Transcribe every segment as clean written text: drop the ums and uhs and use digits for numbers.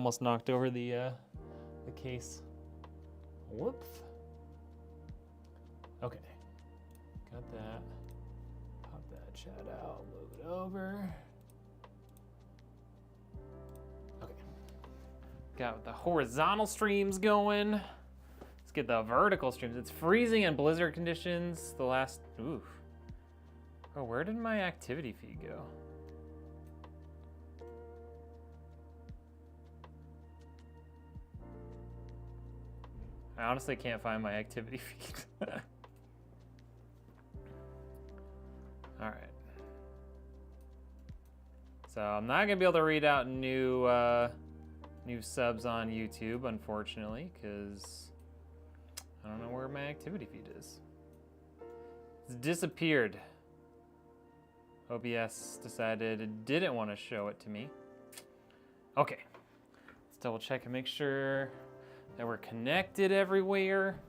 almost knocked over the case. Whoops. Okay, got that. Pop that chat out, move it over. Okay, got the horizontal streams going. Let's get the vertical streams. It's freezing and blizzard conditions. The last, ooh. Oh, where did my activity feed go? I honestly can't find my activity feed. All right. So I'm not gonna be able to read out new subs on YouTube, unfortunately, because I don't know where my activity feed is. It's disappeared. OBS decided it didn't want to show it to me. Okay, let's double check and make sure that we're connected everywhere.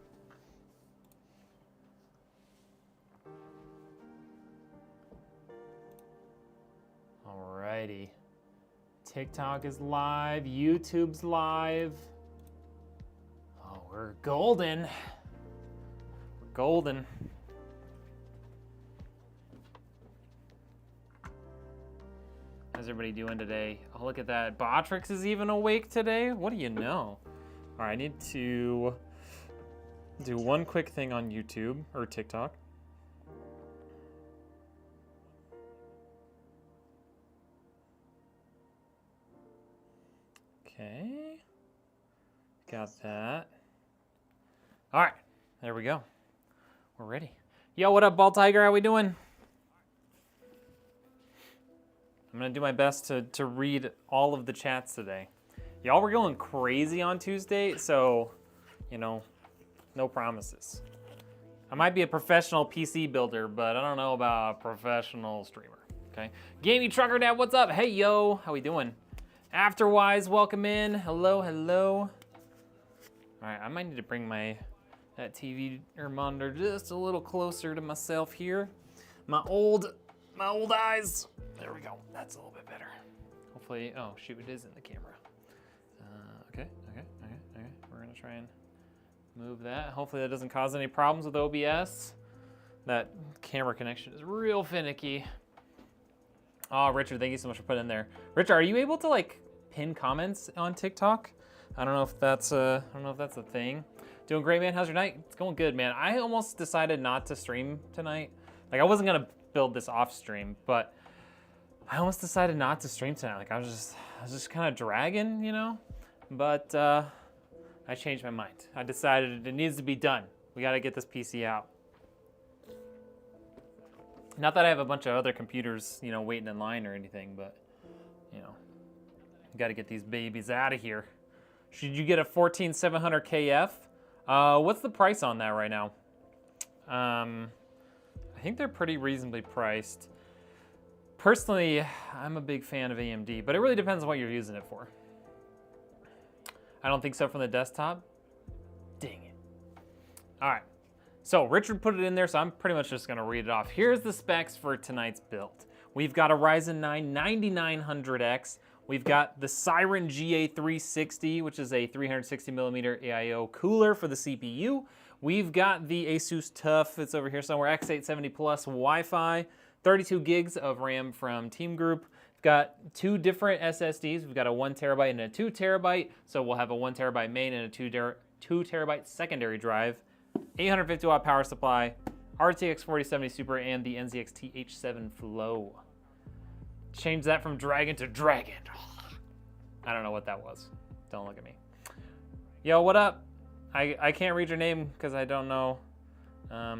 Alrighty. TikTok is live, YouTube's live. Oh, we're golden. We're golden. How's everybody doing today? Oh, look at that. Botrix is even awake today? What do you know? All right, I need to do one quick thing on YouTube or TikTok. Okay, got that. All right, there we go. We're ready. Yo, what up, Ball Tiger? How we doing? I'm gonna do my best to read all of the chats today. Y'all were going crazy on Tuesday, so, you know, no promises. I might be a professional PC builder, but I don't know about a professional streamer, okay? Gamey Trucker Dad, what's up? Hey, yo, how we doing? Afterwise, welcome in. Hello, hello. All right, I might need to bring that TV or monitor just a little closer to myself here. My old eyes. There we go. That's a little bit better. Hopefully, oh shoot, it is in the camera. Okay. We're gonna try and move that. Hopefully that doesn't cause any problems with OBS. That camera connection is real finicky. Oh, Richard, thank you so much for putting in there. Richard, are you able to like pin comments on TikTok? I don't know if that's a thing. Doing great, man. How's your night? It's going good, man. I almost decided not to stream tonight. Like I wasn't gonna build this off stream, but I almost decided not to stream tonight. Like I was just kind of dragging, you know? But I changed my mind. I decided it needs to be done. We gotta get this PC out. Not that I have a bunch of other computers, you know, waiting in line or anything, but, you know, gotta get these babies out of here. Should you get a 14700 KF? What's the price on that right now? I think they're pretty reasonably priced. Personally, I'm a big fan of AMD, but it really depends on what you're using it for. I don't think so from the desktop. Dang it. All right, so Richard put it in there, so I'm pretty much just gonna read it off. Here's the specs for tonight's build. We've got a Ryzen 9 9900X. We've got the Siren GA360, which is a 360mm AIO cooler for the CPU. We've got the Asus TUF, it's over here somewhere, X870 Plus Wi-Fi, 32 gigs of RAM from Teamgroup. We've got two different SSDs. We've got a 1 terabyte and a 2 terabyte. So we'll have a 1 terabyte main and a 2 terabyte secondary drive. 850 watt power supply, RTX 4070 Super, and the NZX TH7 Flow. Change that from Dragon to Dragon. I don't know what that was. Don't look at me. Yo, what up? I can't read your name because I don't know. I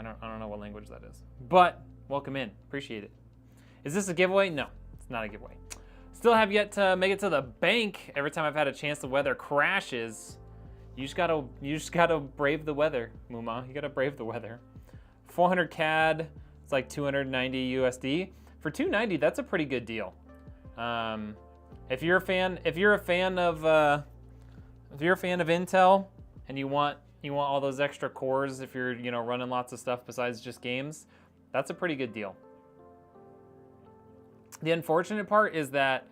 don't know what language that is. But welcome in. Appreciate it. Is this a giveaway? No, it's not a giveaway. Still have yet to make it to the bank. Every time I've had a chance, the weather crashes. You just gotta brave the weather, Muma. You gotta brave the weather. 400 CAD. It's like 290 USD. For 290, that's a pretty good deal. If you're a fan of Intel and you want all those extra cores, if you're running lots of stuff besides just games, that's a pretty good deal. The unfortunate part is that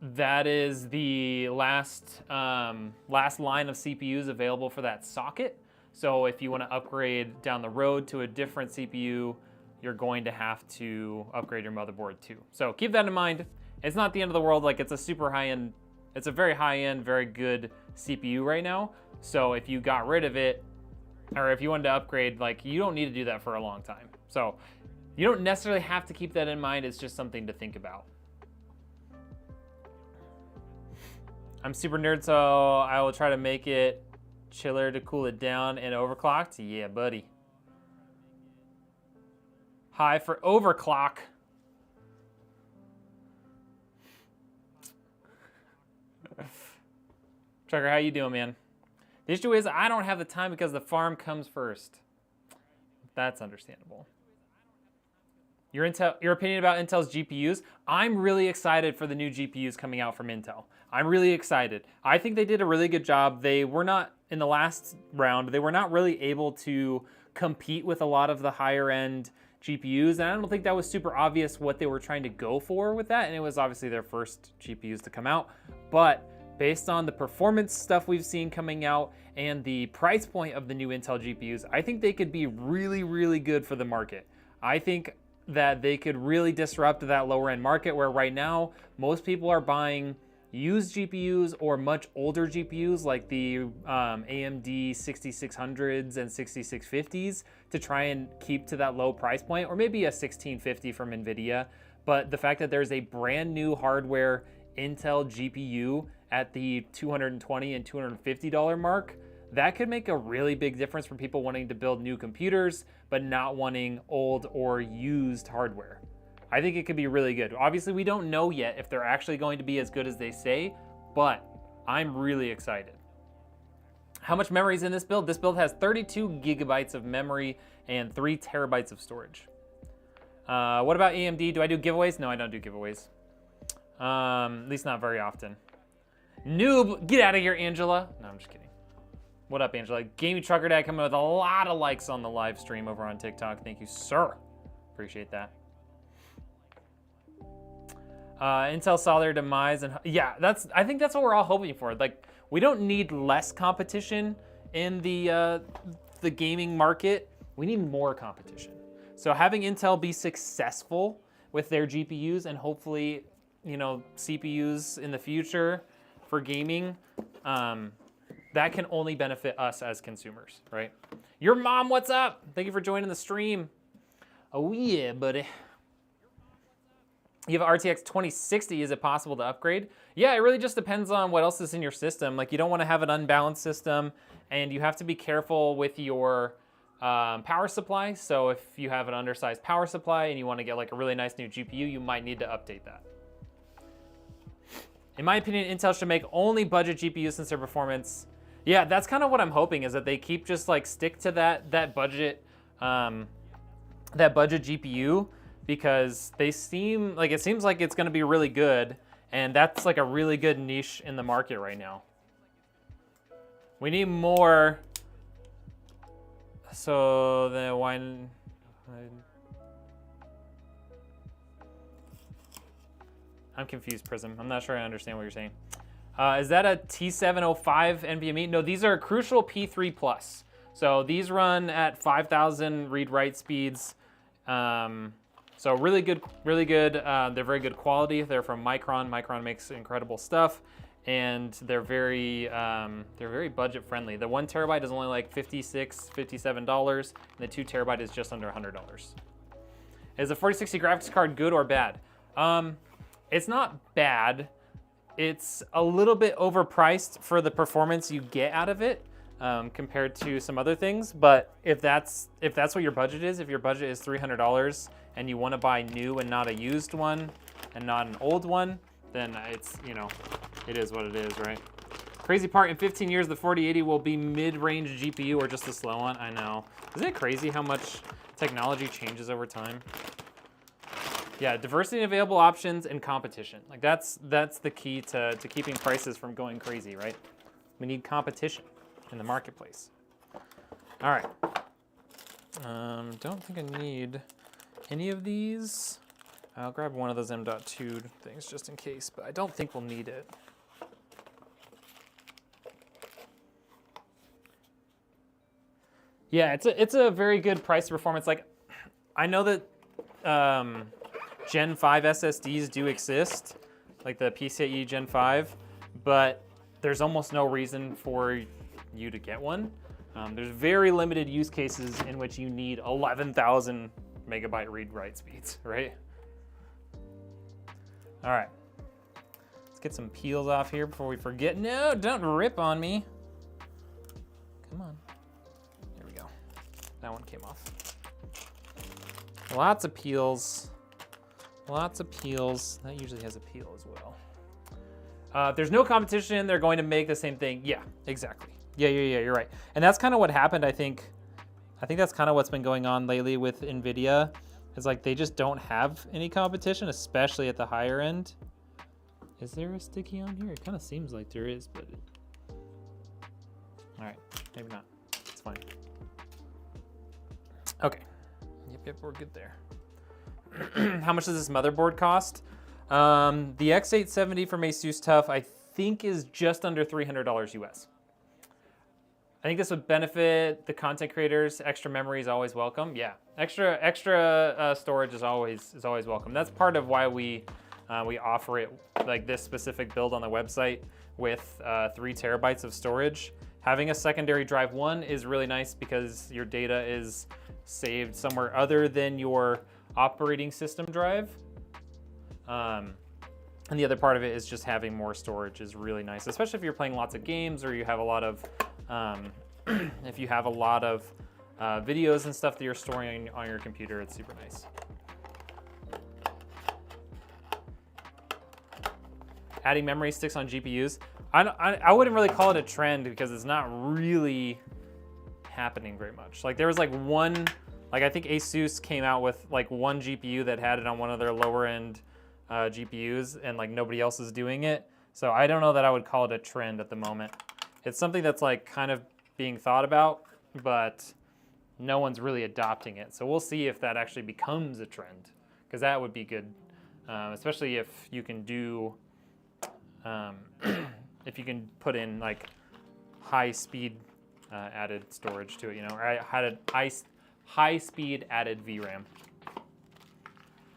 that is the last last line of CPUs available for that socket. So if you want to upgrade down the road to a different CPU, you're going to have to upgrade your motherboard too. So keep that in mind. It's not the end of the world. Like, it's a super high-end, it's a very high-end, very good CPU right now. So if you got rid of it, or if you wanted to upgrade, like, you don't need to do that for a long time. So you don't necessarily have to keep that in mind. It's just something to think about. I'm super nerd, so I will try to make it chiller to cool it down and overclocked. Yeah, buddy. High for overclock. Trucker, how you doing, man? The issue is I don't have the time because the farm comes first. That's understandable. Your opinion about Intel's GPUs? I'm really excited for the new GPUs coming out from Intel. I'm really excited. I think they did a really good job. They were not, in the last round, they were not really able to compete with a lot of the higher end GPUs, and I don't think that was super obvious what they were trying to go for with that, and it was obviously their first GPUs to come out. But based on the performance stuff we've seen coming out and the price point of the new Intel GPUs, I think they could be really, really good for the market. I think that they could really disrupt that lower end market where right now most people are buying used GPUs or much older GPUs like the AMD 6600s and 6650s to try and keep to that low price point, or maybe a 1650 from Nvidia. But the fact that there's a brand new hardware Intel GPU at the $220 and $250 mark, that could make a really big difference for people wanting to build new computers but not wanting old or used hardware. I think it could be really good. Obviously, we don't know yet if they're actually going to be as good as they say, but I'm really excited. How much memory is in this build? This build has 32 gigabytes of memory and 3 terabytes of storage. What about AMD? Do I do giveaways? No, I don't do giveaways. At least not very often. Noob, get out of here, Angela. No, I'm just kidding. What up, Angela? Gaming Trucker Dad coming with a lot of likes on the live stream over on TikTok. Thank you, sir. Appreciate that. Intel saw their demise, and yeah, I think that's what we're all hoping for. Like, we don't need less competition in the gaming market. We need more competition. So having Intel be successful with their GPUs and hopefully, you know, CPUs in the future for gaming, that can only benefit us as consumers, right? Your mom, what's up? Thank you for joining the stream. Oh yeah, buddy. You have an RTX 2060, is it possible to upgrade? Yeah, it really just depends on what else is in your system. Like, you don't want to have an unbalanced system, and you have to be careful with your power supply. So if you have an undersized power supply and you want to get like a really nice new GPU, you might need to update that. In my opinion, Intel should make only budget GPUs since their performance. Yeah, that's kind of what I'm hoping, is that they keep just like stick to that budget GPU, because they seem like, it seems like it's going to be really good, and that's like a really good niche in the market right now. We need more. So the wine. I'm confused, Prism. I'm not sure I understand what you're saying. Is that a T705 NVMe? No, these are Crucial P3+. So these run at 5,000 read-write speeds. So really good, really good. They're very good quality. They're from Micron. Micron makes incredible stuff, and they're very budget friendly. The 1 terabyte is only like $56, $57, and the 2 terabyte is just under $100. Is the 4060 graphics card good or bad? It's not bad. It's a little bit overpriced for the performance you get out of it, compared to some other things. But if that's what your budget is, if your budget is $300 and you want to buy new and not a used one and not an old one, then it's, you know, it is what it is, right? Crazy part, in 15 years, the 4080 will be mid-range GPU or just a slow one. I know. Isn't it crazy how much technology changes over time? Yeah, diversity and available options and competition. Like that's the key to keeping prices from going crazy, right? We need competition in the marketplace. All right. Don't think I need any of these. I'll grab one of those M.2 things just in case, but I don't think we'll need it. Yeah, it's a very good price to performance. Like, I know that Gen 5 SSDs do exist, like the PCIe Gen 5, but there's almost no reason for you to get one. There's very limited use cases in which you need 11,000 megabyte read-write speeds, right? All right, let's get some peels off here before we forget. No, don't rip on me. Come on. There we go. That one came off. Lots of peels. Lots of peels. That usually has a peel as well. If there's no competition, they're going to make the same thing. Yeah, exactly. Yeah, you're right. And that's kind of what happened, I think. I think that's kind of what's been going on lately with Nvidia. It's like they just don't have any competition, especially at the higher end. Is there a sticky on here? It kind of seems like there is, but... All right, maybe not. It's fine. Okay. Yep, we're good there. How much does this motherboard cost? The X870 from Asus TUF, I think, is just under $300 US. I think this would benefit the content creators. Extra memory is always welcome. Yeah, extra storage is always welcome. That's part of why we offer it like this specific build on the website with 3 terabytes of storage. Having a secondary drive 1 is really nice because your data is saved somewhere other than your operating system drive. And the other part of it is just having more storage is really nice, especially if you're playing lots of games or you have a lot of if you have a lot of videos and stuff that you're storing on your computer. It's super nice. Adding memory sticks on GPUs. I wouldn't really call it a trend because it's not really happening very much. Like there was like one, like I think Asus came out with like one GPU that had it on one of their lower end GPUs and like nobody else is doing it. So I don't know that I would call it a trend at the moment. It's something that's like kind of being thought about, but no one's really adopting it. So we'll see if that actually becomes a trend, because that would be good, especially if you can do, if you can put in like high speed added storage to it, you know, or high speed added VRAM.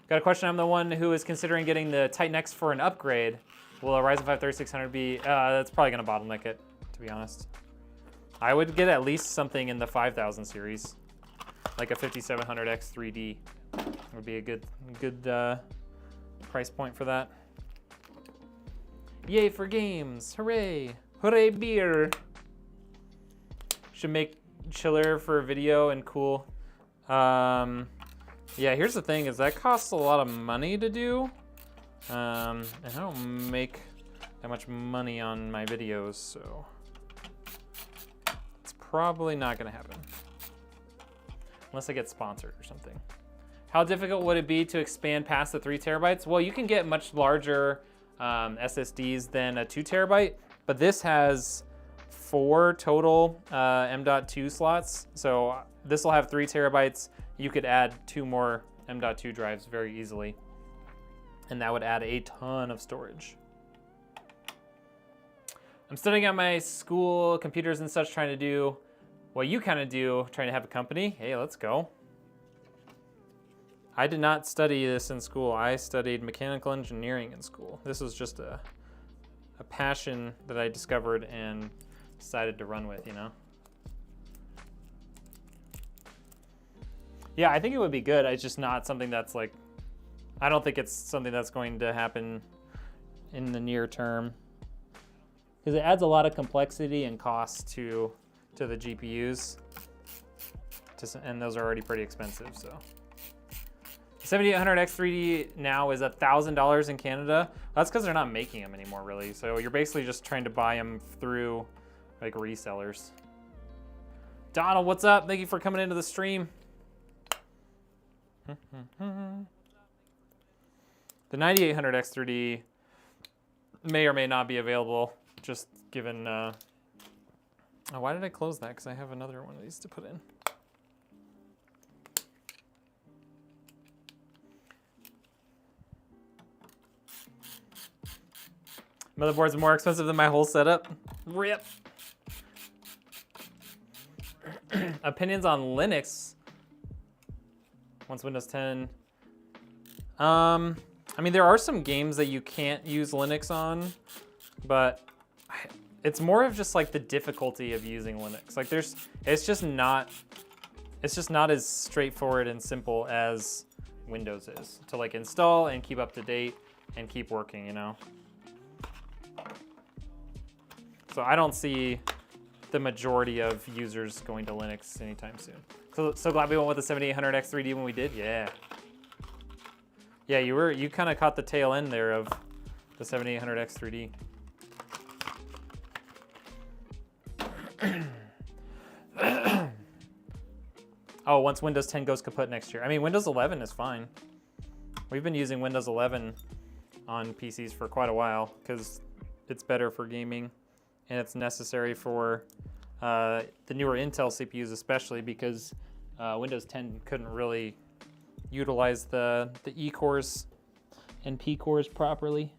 Got a question. I'm the one who is considering getting the Titan X for an upgrade. Will a Ryzen 5 3600 be? That's probably gonna bottleneck it, to be honest. I would get at least something in the 5000 series, like a 5700X 3D would be a good price point for that. Yay for games! Hooray! Hooray beer! Should make chiller for video and cool. Yeah, here's the thing: is that costs a lot of money to do, and I don't make that much money on my videos, so it's probably not gonna happen unless I get sponsored or something. How difficult would it be to expand past the 3 terabytes? Well, you can get much larger SSDs than a 2 terabyte, but this has 4 total M.2 slots, so this will have 3 terabytes. You could add 2 more M.2 drives very easily, and that would add a ton of storage. I'm studying at my school, computers and such, trying to do what you kind of do, trying to have a company. Hey, let's go. I did not study this in school. I studied mechanical engineering in school. This was just a passion that I discovered and decided to run with, you know? Yeah, I think it would be good. It's just not something that's like, I don't think it's something that's going to happen in the near term, because it adds a lot of complexity and cost to the GPUs, and those are already pretty expensive, so. 7800X 3D now is $1,000 in Canada. That's because they're not making them anymore, really. So you're basically just trying to buy them through like resellers. Donald, what's up? Thank you for coming into the stream. The 9800X 3D may or may not be available, just given, oh, why did I close that? Because I have another one of these to put in. Motherboard's more expensive than my whole setup. RIP. Opinions on Linux. Once Windows 10. I mean, there are some games that you can't use Linux on, but it's more of just like the difficulty of using Linux. Like it's just not as straightforward and simple as Windows is to like install and keep up to date and keep working, you know? So I don't see the majority of users going to Linux anytime soon. So glad we went with the 7800X 3D when we did, yeah. Yeah, you kind of caught the tail end there of the 7800X 3D. Oh, once Windows 10 goes kaput next year. I mean, Windows 11 is fine. We've been using Windows 11 on PCs for quite a while because it's better for gaming and it's necessary for the newer Intel CPUs, especially because Windows 10 couldn't really utilize the E cores and P cores properly.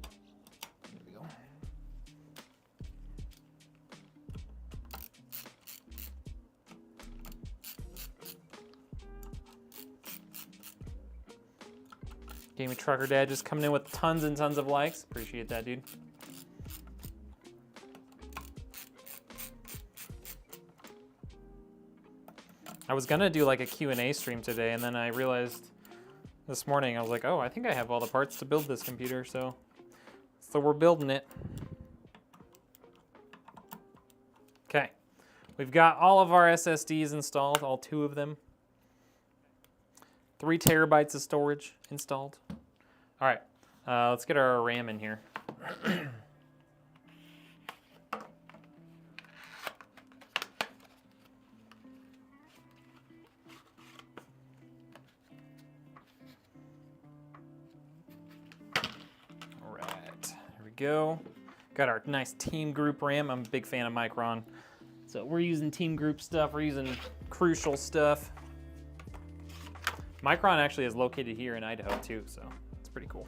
There we go. Gaming Trucker Dad just coming in with tons and tons of likes. Appreciate that, dude. I was gonna do like a Q&A stream today, and then I realized this morning, I was like, oh, I think I have all the parts to build this computer, so we're building it. Okay, we've got all of our SSDs installed, all 2 of them. 3 terabytes of storage installed. All right, let's get our RAM in here. Go. Got our nice Teamgroup RAM. I'm a big fan of Micron. So we're using Teamgroup stuff. We're using Crucial stuff. Micron actually is located here in Idaho too, so it's pretty cool.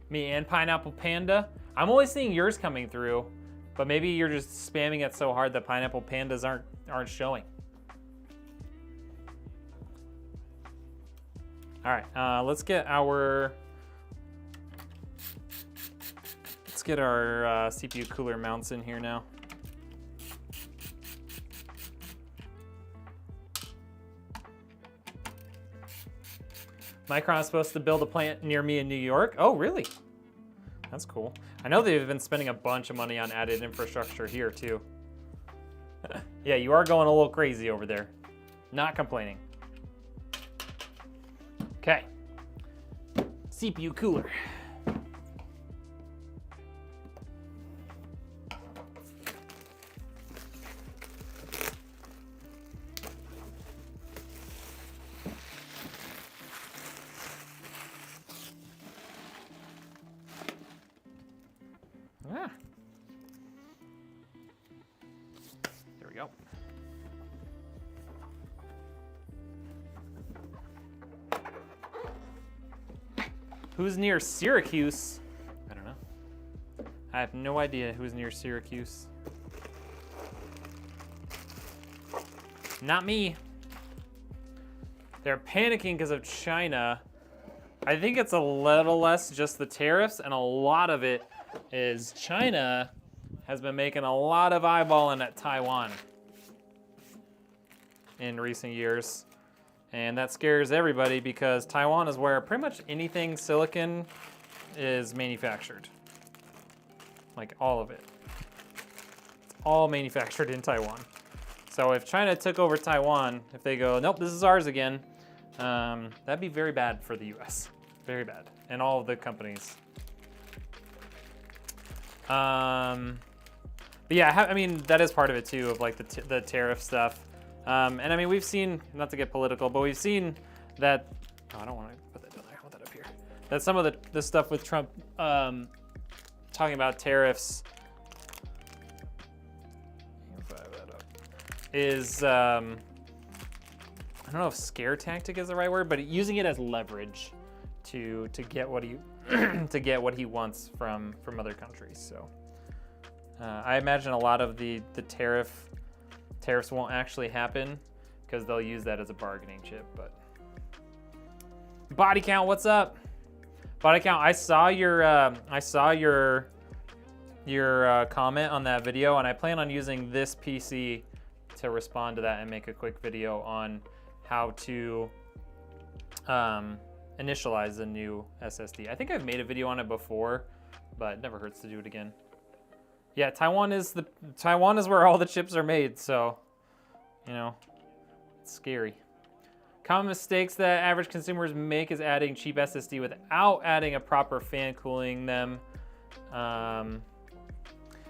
Me and Pineapple Panda. I'm only seeing yours coming through, but maybe you're just spamming it so hard that Pineapple Pandas aren't showing. All right, let's get our CPU cooler mounts in here now. Micron is supposed to build a plant near me in New York. Oh, really? That's cool. I know they've been spending a bunch of money on added infrastructure here too. Yeah, you are going a little crazy over there. Not complaining. Okay. CPU cooler. Ah. There we go. Who's near Syracuse? I don't know. I have no idea who's near Syracuse. Not me. They're panicking because of China. I think it's a little less just the tariffs, and a lot of it is China has been making a lot of eyeballing at Taiwan in recent years. And that scares everybody because Taiwan is where pretty much anything silicon is manufactured. Like all of it. It's all manufactured in Taiwan. So if China took over Taiwan, if they go, nope, this is ours again, that'd be very bad for the US. Very bad. And all of the companies. But yeah, I mean, that is part of it too, of like the tariff stuff. And I mean, we've seen, not to get political, but we've seen that, oh, I don't want to put that down there, I want that up here. that some of the stuff with Trump talking about tariffs is, I don't know if scare tactic is the right word, but using it as leverage to get what he to get what he wants from other countries. So I imagine a lot of the tariffs won't actually happen because they'll use that as a bargaining chip. But body count, what's up? Body count, I saw your comment on that video, and I plan on using this PC to respond to that and make a quick video on how to initialize a new SSD. I think I've made a video on it before, but it never hurts to do it again. Yeah, Taiwan is where all the chips are made, so you know, it's scary. Common mistakes that average consumers make is adding cheap SSD without adding a proper fan cooling them.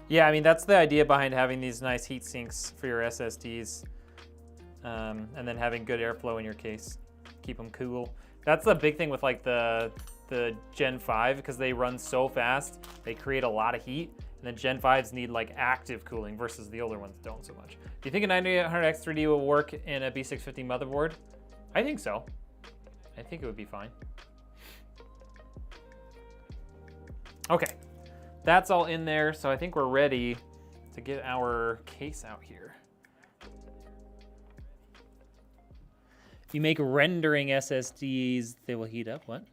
Yeah, I mean, that's the idea behind having these nice heat sinks for your SSDs, and then having good airflow in your case. Keep them cool. That's the big thing with like the Gen 5, because they run so fast, they create a lot of heat, and the Gen 5s need like active cooling versus the older ones don't so much. Do you think a 9800X 3D will work in a B650 motherboard? I think so. I think it would be fine. Okay, that's all in there, so I think we're ready to get our case out here. If you make rendering SSDs, they will heat up. What?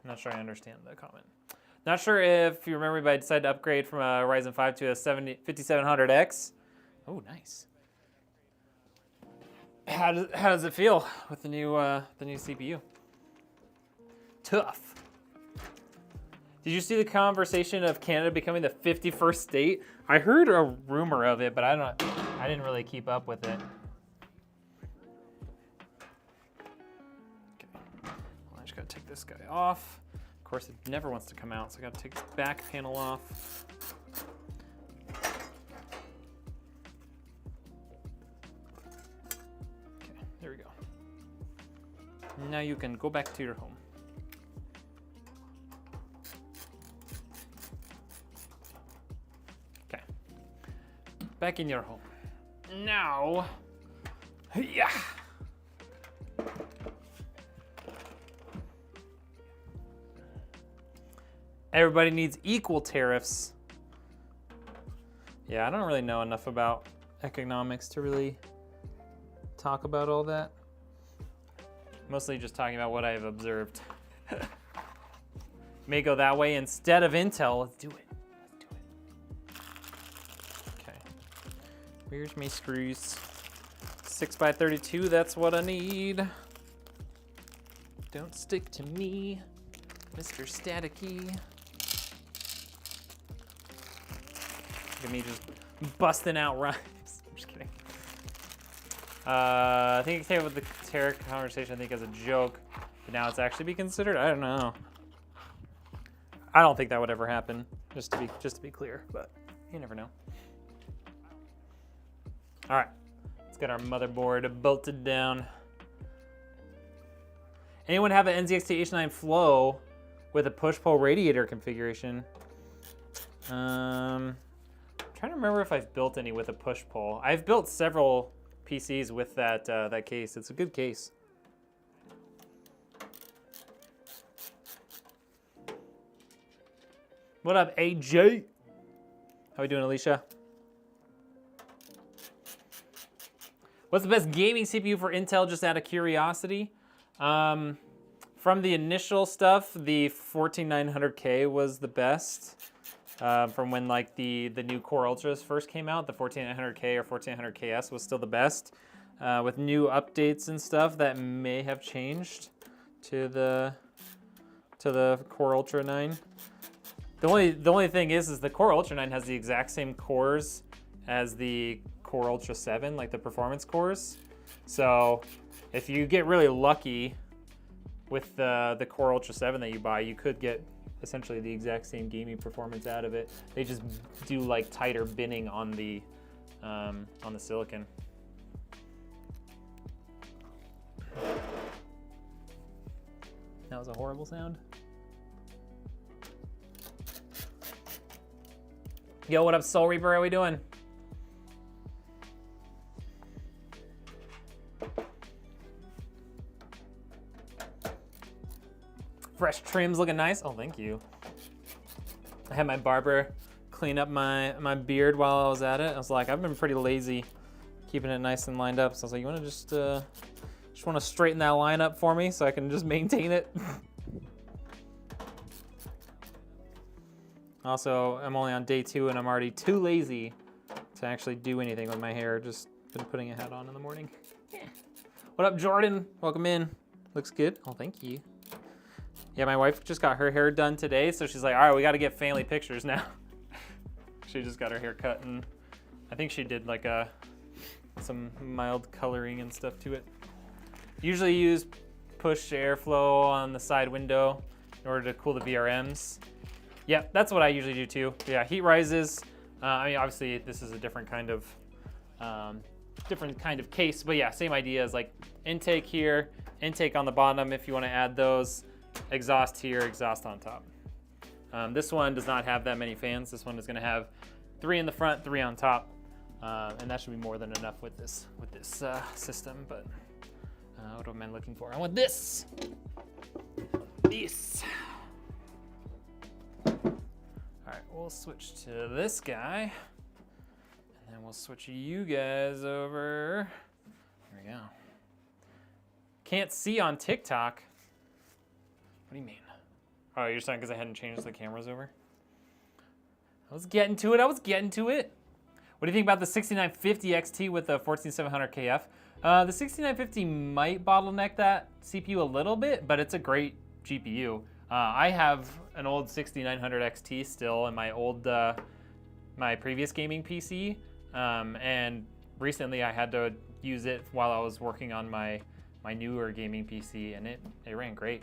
I'm not sure I understand the comment. Not sure if you remember, but I decided to upgrade from a Ryzen 5 to a 5700X. Oh, nice. How does it feel with the new CPU? Tough. Did you see the conversation of Canada becoming the 51st state? I heard a rumor of it, but I didn't really keep up with it. Okay. Well, I just gotta take this guy off. Of course, it never wants to come out, so I gotta take this back panel off. Okay, there we go. Now you can go back to your home. Back in your home. Now, yeah. Everybody needs equal tariffs. Yeah, I don't really know enough about economics to really talk about all that. Mostly just talking about what I've observed. May go that way instead of Intel. Let's do it. Here's my screws. 6x32, that's what I need. Don't stick to me, Mr. Staticky. Look at me just busting out rhymes. I'm just kidding. I think it came with the tariff conversation, I think, as a joke, but now it's actually be considered. I don't know. I don't think that would ever happen, just to be clear, but you never know. All right, let's get our motherboard bolted down. Anyone have an NZXT H9 Flow with a push-pull radiator configuration? I'm trying to remember if I've built any with a push-pull. I've built several PCs with that that case. It's a good case. What up, AJ? How we doing, Alicia? What's the best gaming CPU for Intel, just out of curiosity? From the initial stuff, the 14900K was the best. From when like the new Core Ultras first came out, the 14900K or 14900KS was still the best. With new updates and stuff, that may have changed to the Core Ultra 9. The only thing is the Core Ultra 9 has the exact same cores as the Core Ultra 7, like the performance cores. So if you get really lucky with the Core Ultra 7 that you buy, you could get essentially the exact same gaming performance out of it. They just do like tighter binning on the silicon. That was a horrible sound. Yo, what up, Soul Reaper? How we doing? Fresh trims looking nice. Oh, thank you. I had my barber clean up my beard while I was at it. I was like, I've been pretty lazy keeping it nice and lined up. So I was like, you wanna just wanna straighten that line up for me so I can just maintain it? Also, I'm only on day 2 and I'm already too lazy to actually do anything with my hair. Just been putting a hat on in the morning. Yeah. What up, Jordan? Welcome in. Looks good. Oh, thank you. Yeah, my wife just got her hair done today, so she's like, all right, we got to get family pictures now. She just got her hair cut, and I think she did like some mild coloring and stuff to it. Usually use push airflow on the side window in order to cool the VRMs. Yeah, that's what I usually do too. Yeah, heat rises. I mean, obviously this is a different kind of case, but yeah, same idea as like intake here, intake on the bottom if you want to add those. Exhaust here, exhaust on top. This one does not have that many fans. This one is going to have 3 in the front, 3 on top, and that should be more than enough with this system. But what am I looking for? I want this. This. All right, we'll switch to this guy, and then we'll switch you guys over. There we go. Can't see on TikTok. What do you mean? Oh, you're saying because I hadn't changed the cameras over? I was getting to it. What do you think about the 6950 XT with the 14700 KF? The 6950 might bottleneck that CPU a little bit, but it's a great GPU. I have an old 6900 XT still in my old, my previous gaming PC, and recently I had to use it while I was working on my newer gaming PC, and it ran great.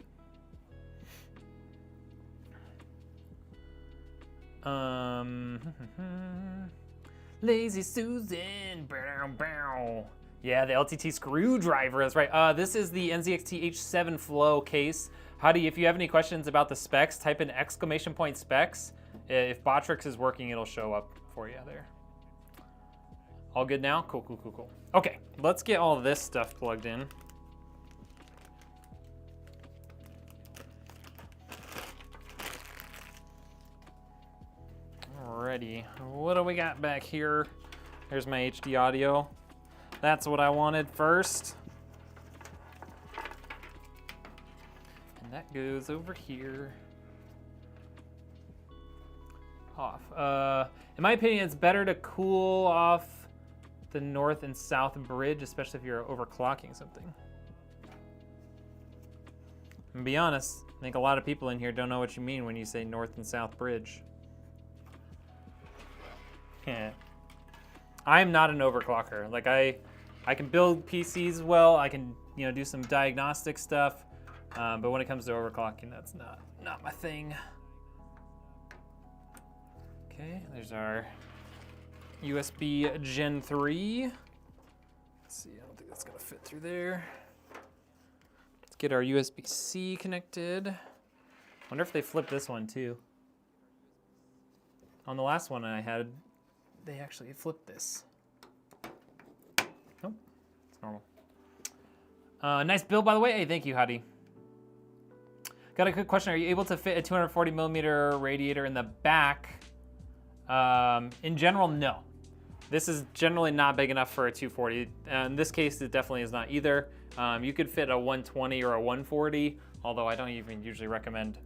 Lazy Susan, bow, bow. Yeah, the LTT screwdriver, that's right. This is the NZXT H7 Flow case. Howdy, if you have any questions about the specs, type in ! specs. If Botrix is working, it'll show up for you there. All good now? Cool. Okay, let's get all this stuff plugged in. Alrighty, what do we got back here? There's my HD audio. That's what I wanted first. And that goes over here. Off. In my opinion, it's better to cool off the north and south bridge, especially if you're overclocking something. And be honest, I think a lot of people in here don't know what you mean when you say north and south bridge. I'm not an overclocker. Like I can build PCs well. I can do some diagnostic stuff, but when it comes to overclocking, that's not my thing. Okay, there's our USB Gen 3. Let's see, I don't think that's gonna fit through there. Let's get our USB-C connected. Wonder if they flipped this one too. On the last one I had, they actually flipped this. Nope, it's normal. Nice build, by the way. Hey, thank you, Hadi. Got a quick question. Are you able to fit a 240 millimeter radiator in the back? In general, no. This is generally not big enough for a 240. In this case, it definitely is not either. You could fit a 120 or a 140, although I don't even usually recommend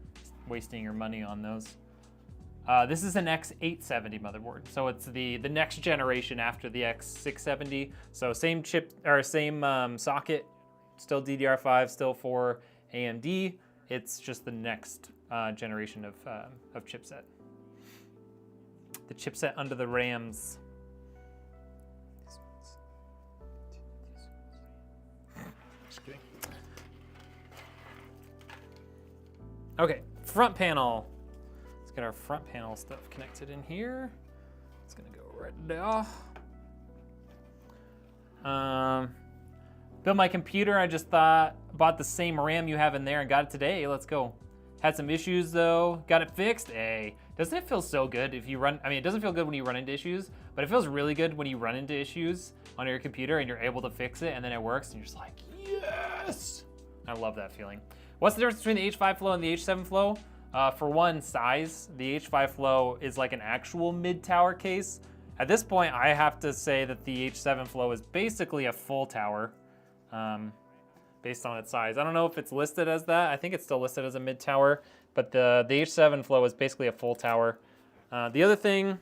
wasting your money on those. This is an X870 motherboard, so it's the next generation after the X670. So same chip or same socket, still DDR5, still for AMD. It's just the next generation of chipset. The chipset under the RAMs. Just kidding. Okay, front panel. Let's get our front panel stuff connected in here. It's gonna go right there. Built my computer, I just bought the same RAM you have in there and got it today. Let's go. Had some issues though, got it fixed. Hey, doesn't it feel so good if you run, I mean, it doesn't feel good when you run into issues, but it feels really good when you run into issues on your computer and you're able to fix it and then it works and you're just like, yes! I love that feeling. What's the difference between the H5 flow and the H7 flow? For one, size. The H5 flow is like an actual mid-tower case. At this point, I have to say that the H7 flow is basically a full tower. Based on its size. I don't know if it's listed as that. I think it's still listed as a mid tower, but the H7 flow is basically a full tower. The other thing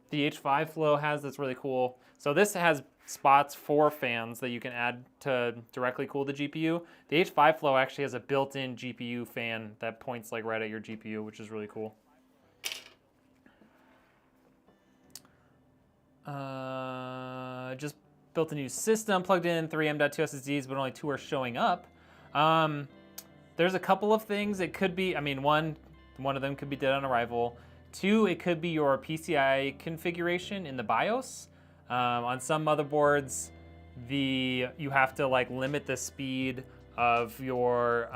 the H5 flow has that's really cool, so this has spots for fans that you can add to directly cool the GPU. The H5 flow actually has a built-in GPU fan that points like right at your GPU, which is really cool. Just built a new system, plugged in 3 M.2 SSDs, but only 2 are showing up. There's a couple of things. It could be, I mean, one of them could be dead on arrival. 2, it could be your PCI configuration in the BIOS. On some motherboards, you have to like limit the speed of your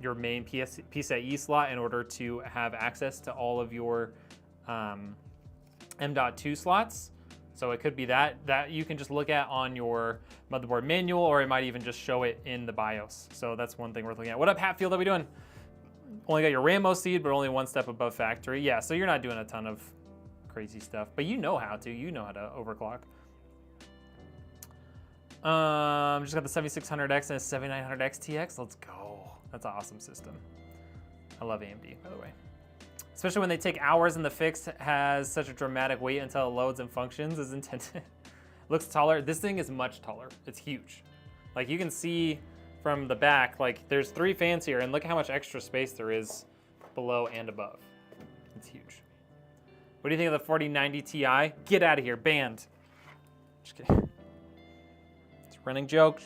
main PCIe slot in order to have access to all of your M.2 slots. So it could be that you can just look at on your motherboard manual, or it might even just show it in the BIOS. So that's one thing worth looking at. What up, Hatfield? How we doing? Only got your RAM seed, but only 1 step above factory. Yeah, so you're not doing a ton of crazy stuff, but you know how to. You know how to overclock. Just got the 7600X and a 7900X TX. Let's go. That's an awesome system. I love AMD, by the way. Especially when they take hours and the fix has such a dramatic wait until it loads and functions as intended. Looks taller. This thing is much taller. It's huge. Like you can see from the back, like there's 3 fans here and look how much extra space there is below and above. It's huge. What do you think of the 4090 Ti? Get out of here, banned. Just kidding. It's a running joke.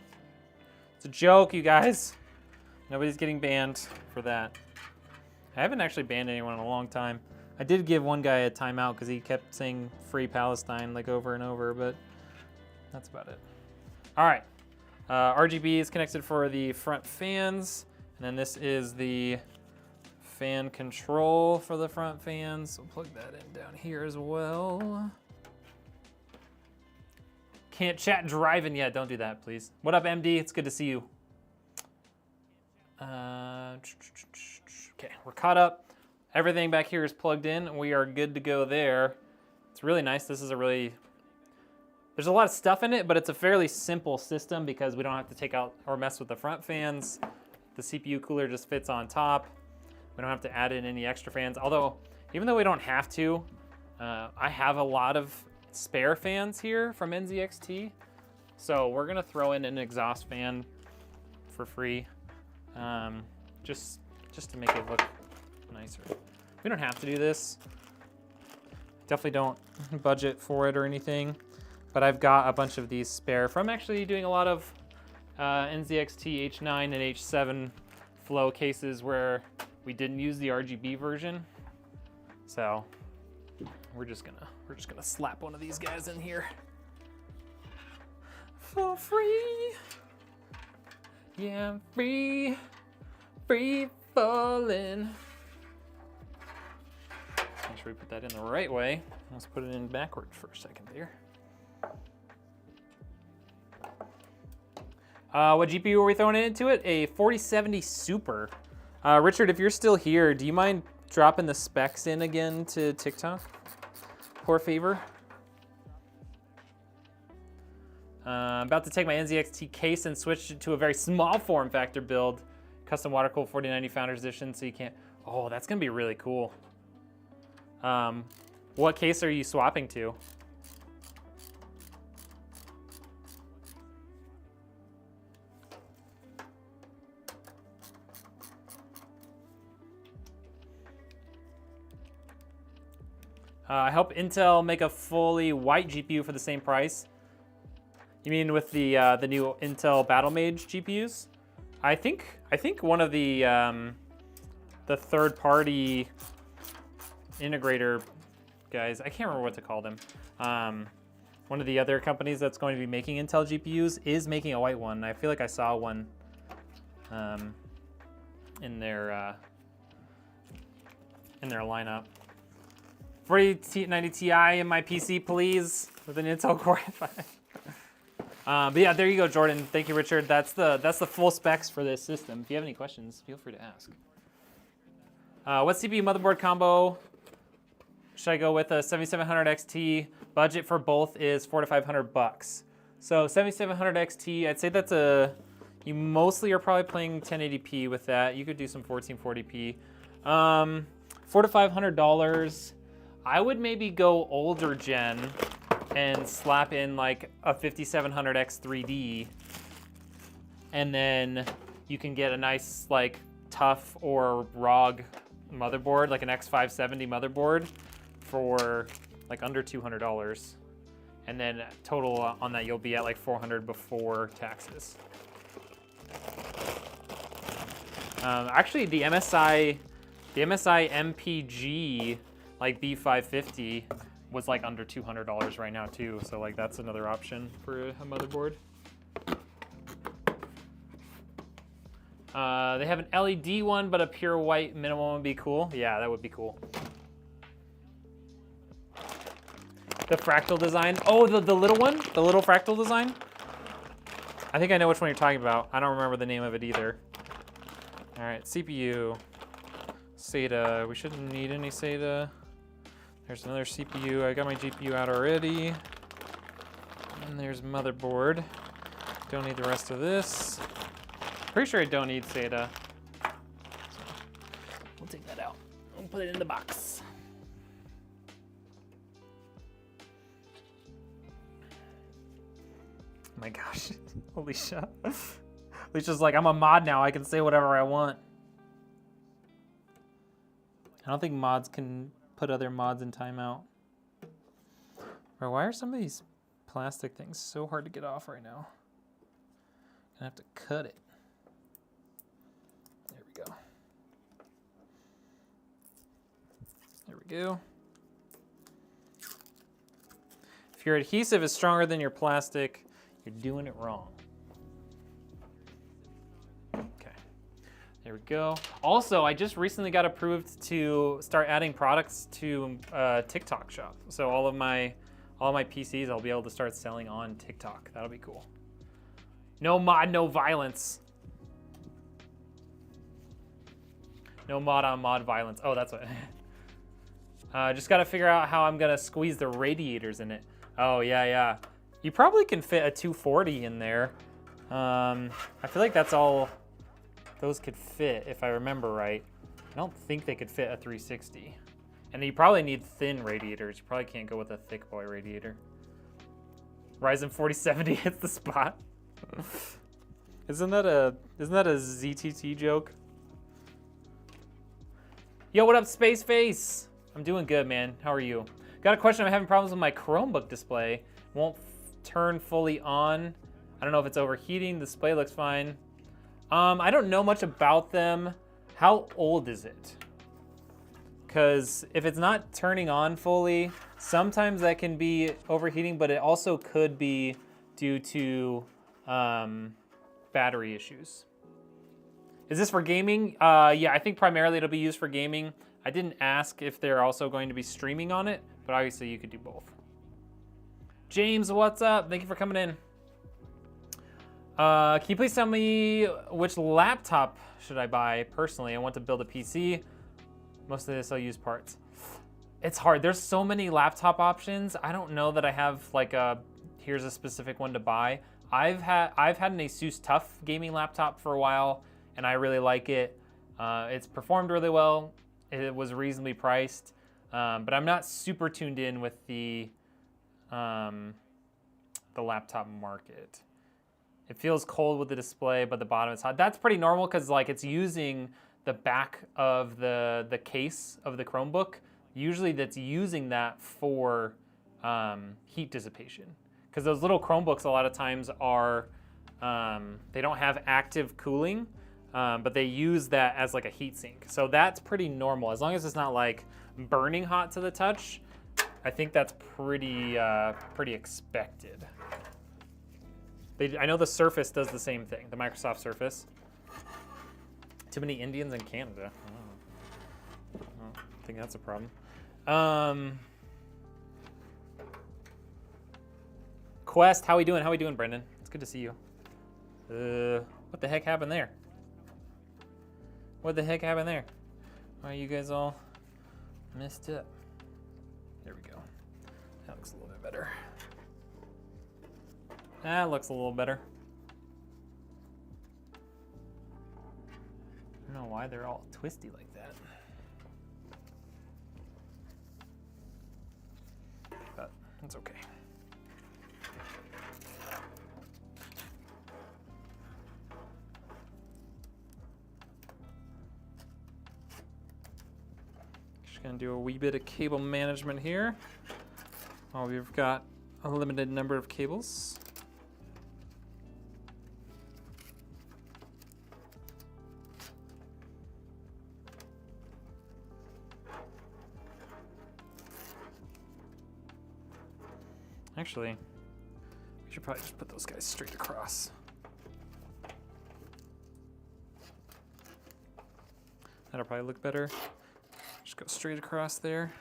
It's a joke, you guys. Nobody's getting banned for that. I haven't actually banned anyone in a long time. I did give one guy a timeout because he kept saying free Palestine like over and over, but that's about it. All right, RGB is connected for the front fans, and then this is the fan control for the front fans. So plug that in down here as well. Can't chat driving yet. Don't do that, please. What up, MD? It's good to see you. Okay, we're caught up. Everything back here is plugged in. We are good to go there. It's really nice. This is there's a lot of stuff in it, but it's a fairly simple system because we don't have to take out or mess with the front fans. The CPU cooler just fits on top. We don't have to add in any extra fans. Although, even though we don't have to, I have a lot of spare fans here from NZXT. So we're gonna throw in an exhaust fan for free. Just to make it look nicer. We don't have to do this. Definitely don't budget for it or anything, but I've got a bunch of these spare from actually doing a lot of NZXT H9 and H7 flow cases where we didn't use the RGB version. So we're just gonna slap one of these guys in here for free. Yeah, I'm free falling. Make sure we put that in the right way. Let's put it in backwards for a second there. What GPU are we throwing into it? A 4070 Super. Richard, if you're still here, do you mind dropping the specs in again to TikTok? Poor favor. About to take my NZXT case and switch it to a very small form factor build. Custom water cooled 4090 Founders Edition, so you can't. Oh, that's gonna be really cool. What case are you swapping to? I help Intel make a fully white GPU for the same price. You mean with the new Intel Battlemage GPUs? I think one of the third-party integrator guys, I can't remember what to call them. one of the other companies that's going to be making Intel GPUs is making a white one. I feel like I saw one in their lineup. 4090 Ti in my PC, please, with an Intel Core i5. But yeah, there you go, Jordan. Thank you, Richard. That's the full specs for this system. If you have any questions, feel free to ask. What CPU motherboard combo should I go with? A 7700 XT. Budget for both is $400 to $500. So 7700 XT, I'd say that's you mostly are probably playing 1080p with that. You could do some 1440p. $400 to $500. I would maybe go older gen and slap in like a 5700X 3D, and then you can get a nice like tough or ROG motherboard, like an X570 motherboard for like under $200. And then total on that, you'll be at like 400 before taxes. Actually, the MSI MPG, like B550, was like under $200 right now too. So like that's another option for a motherboard. They have an LED one, but a pure white minimum would be cool. Yeah, that would be cool. The fractal design. Oh, the little one? The little fractal design? I think I know which one you're talking about. I don't remember the name of it either. All right, CPU. SATA. We shouldn't need any SATA. There's another CPU. I got my GPU out already. And there's motherboard. Don't need the rest of this. Pretty sure I don't need SATA. So we'll take that out. We'll put it in the box. Oh my gosh, Alicia. Alicia's like, I'm a mod now. I can say whatever I want. I don't think mods can put other mods in timeout. Bro, why are some of these plastic things so hard to get off right now? Gonna have to cut it. There we go. There we go. If your adhesive is stronger than your plastic, you're doing it wrong. Okay, there we go. Also, I just recently got approved to start adding products to TikTok shop. So all of my PCs, I'll be able to start selling on TikTok. That'll be cool. No mod, no violence. No mod on mod violence. Oh, that's what. Just gotta figure out how I'm gonna squeeze the radiators in it. Oh, yeah. You probably can fit a 240 in there. I feel like that's all those could fit, if I remember right. I don't think they could fit a 360. And you probably need thin radiators. You probably can't go with a thick boy radiator. Ryzen 4070 hits the spot. Isn't that a ZTT joke? Yo, what up, Space Face? I'm doing good, man. How are you? Got a question. I'm having problems with my Chromebook display. Won't turn fully on. I don't know if it's overheating. The display looks fine. I don't know much about them. How old is it? Because if it's not turning on fully, sometimes that can be overheating, but it also could be due to battery issues. Is this for gaming? Yeah, I think primarily it'll be used for gaming. I didn't ask if they're also going to be streaming on it, but obviously you could do both. James, what's up? Thank you for coming in. Can you please tell me which laptop should I buy personally? I want to build a PC. Most of this I'll use parts. It's hard. There's so many laptop options. I don't know that I have like here's a specific one to buy. I've had an Asus TUF gaming laptop for a while, and I really like it. It's performed really well. It was reasonably priced, but I'm not super tuned in with the laptop market. It feels cold with the display, but the bottom is hot. That's pretty normal because like it's using the back of the case of the Chromebook. Usually that's using that for heat dissipation. Because those little Chromebooks a lot of times are, they don't have active cooling, but they use that as like a heat sink. So that's pretty normal. As long as it's not like burning hot to the touch, I think that's pretty expected. I know the Surface does the same thing, the Microsoft Surface. Too many Indians in Canada. I don't think that's a problem. Quest, how we doing? How we doing, Brendan? It's good to see you. What the heck happened there? What the heck happened there? Why are you guys all messed up? There we go. That looks a little bit better. That looks a little better. I don't know why they're all twisty like that. But it's okay. Just gonna do a wee bit of cable management here. Oh, we've got a limited number of cables. Actually, we should probably just put those guys straight across. That'll probably look better. Just go straight across there.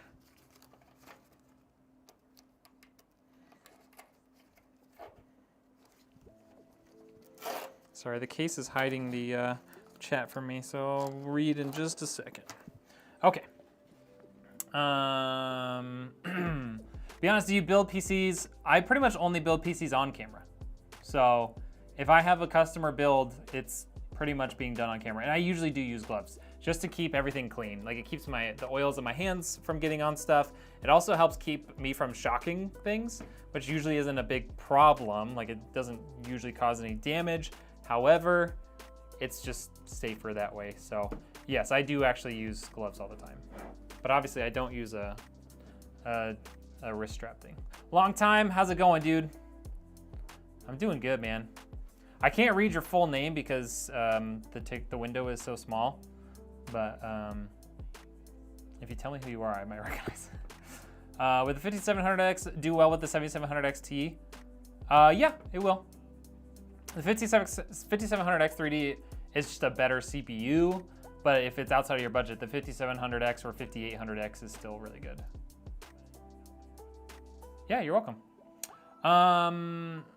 Sorry, the case is hiding the chat from me, so I'll read in just a second. Okay. Be honest, do you build PCs? I pretty much only build PCs on camera. So if I have a customer build, it's pretty much being done on camera. And I usually do use gloves just to keep everything clean. Like it keeps the oils in my hands from getting on stuff. It also helps keep me from shocking things, which usually isn't a big problem. Like it doesn't usually cause any damage. However, it's just safer that way. So yes, I do actually use gloves all the time. But obviously I don't use a wrist strap thing. Long time, how's it going, dude? I'm doing good, man. I can't read your full name because the window is so small, but if you tell me who you are, I might recognize it. With the 5700X, do well with the 7700X Ti? Yeah, it will. The 5700X 3D is just a better CPU, but if it's outside of your budget, the 5700X or 5800X is still really good. Yeah, you're welcome.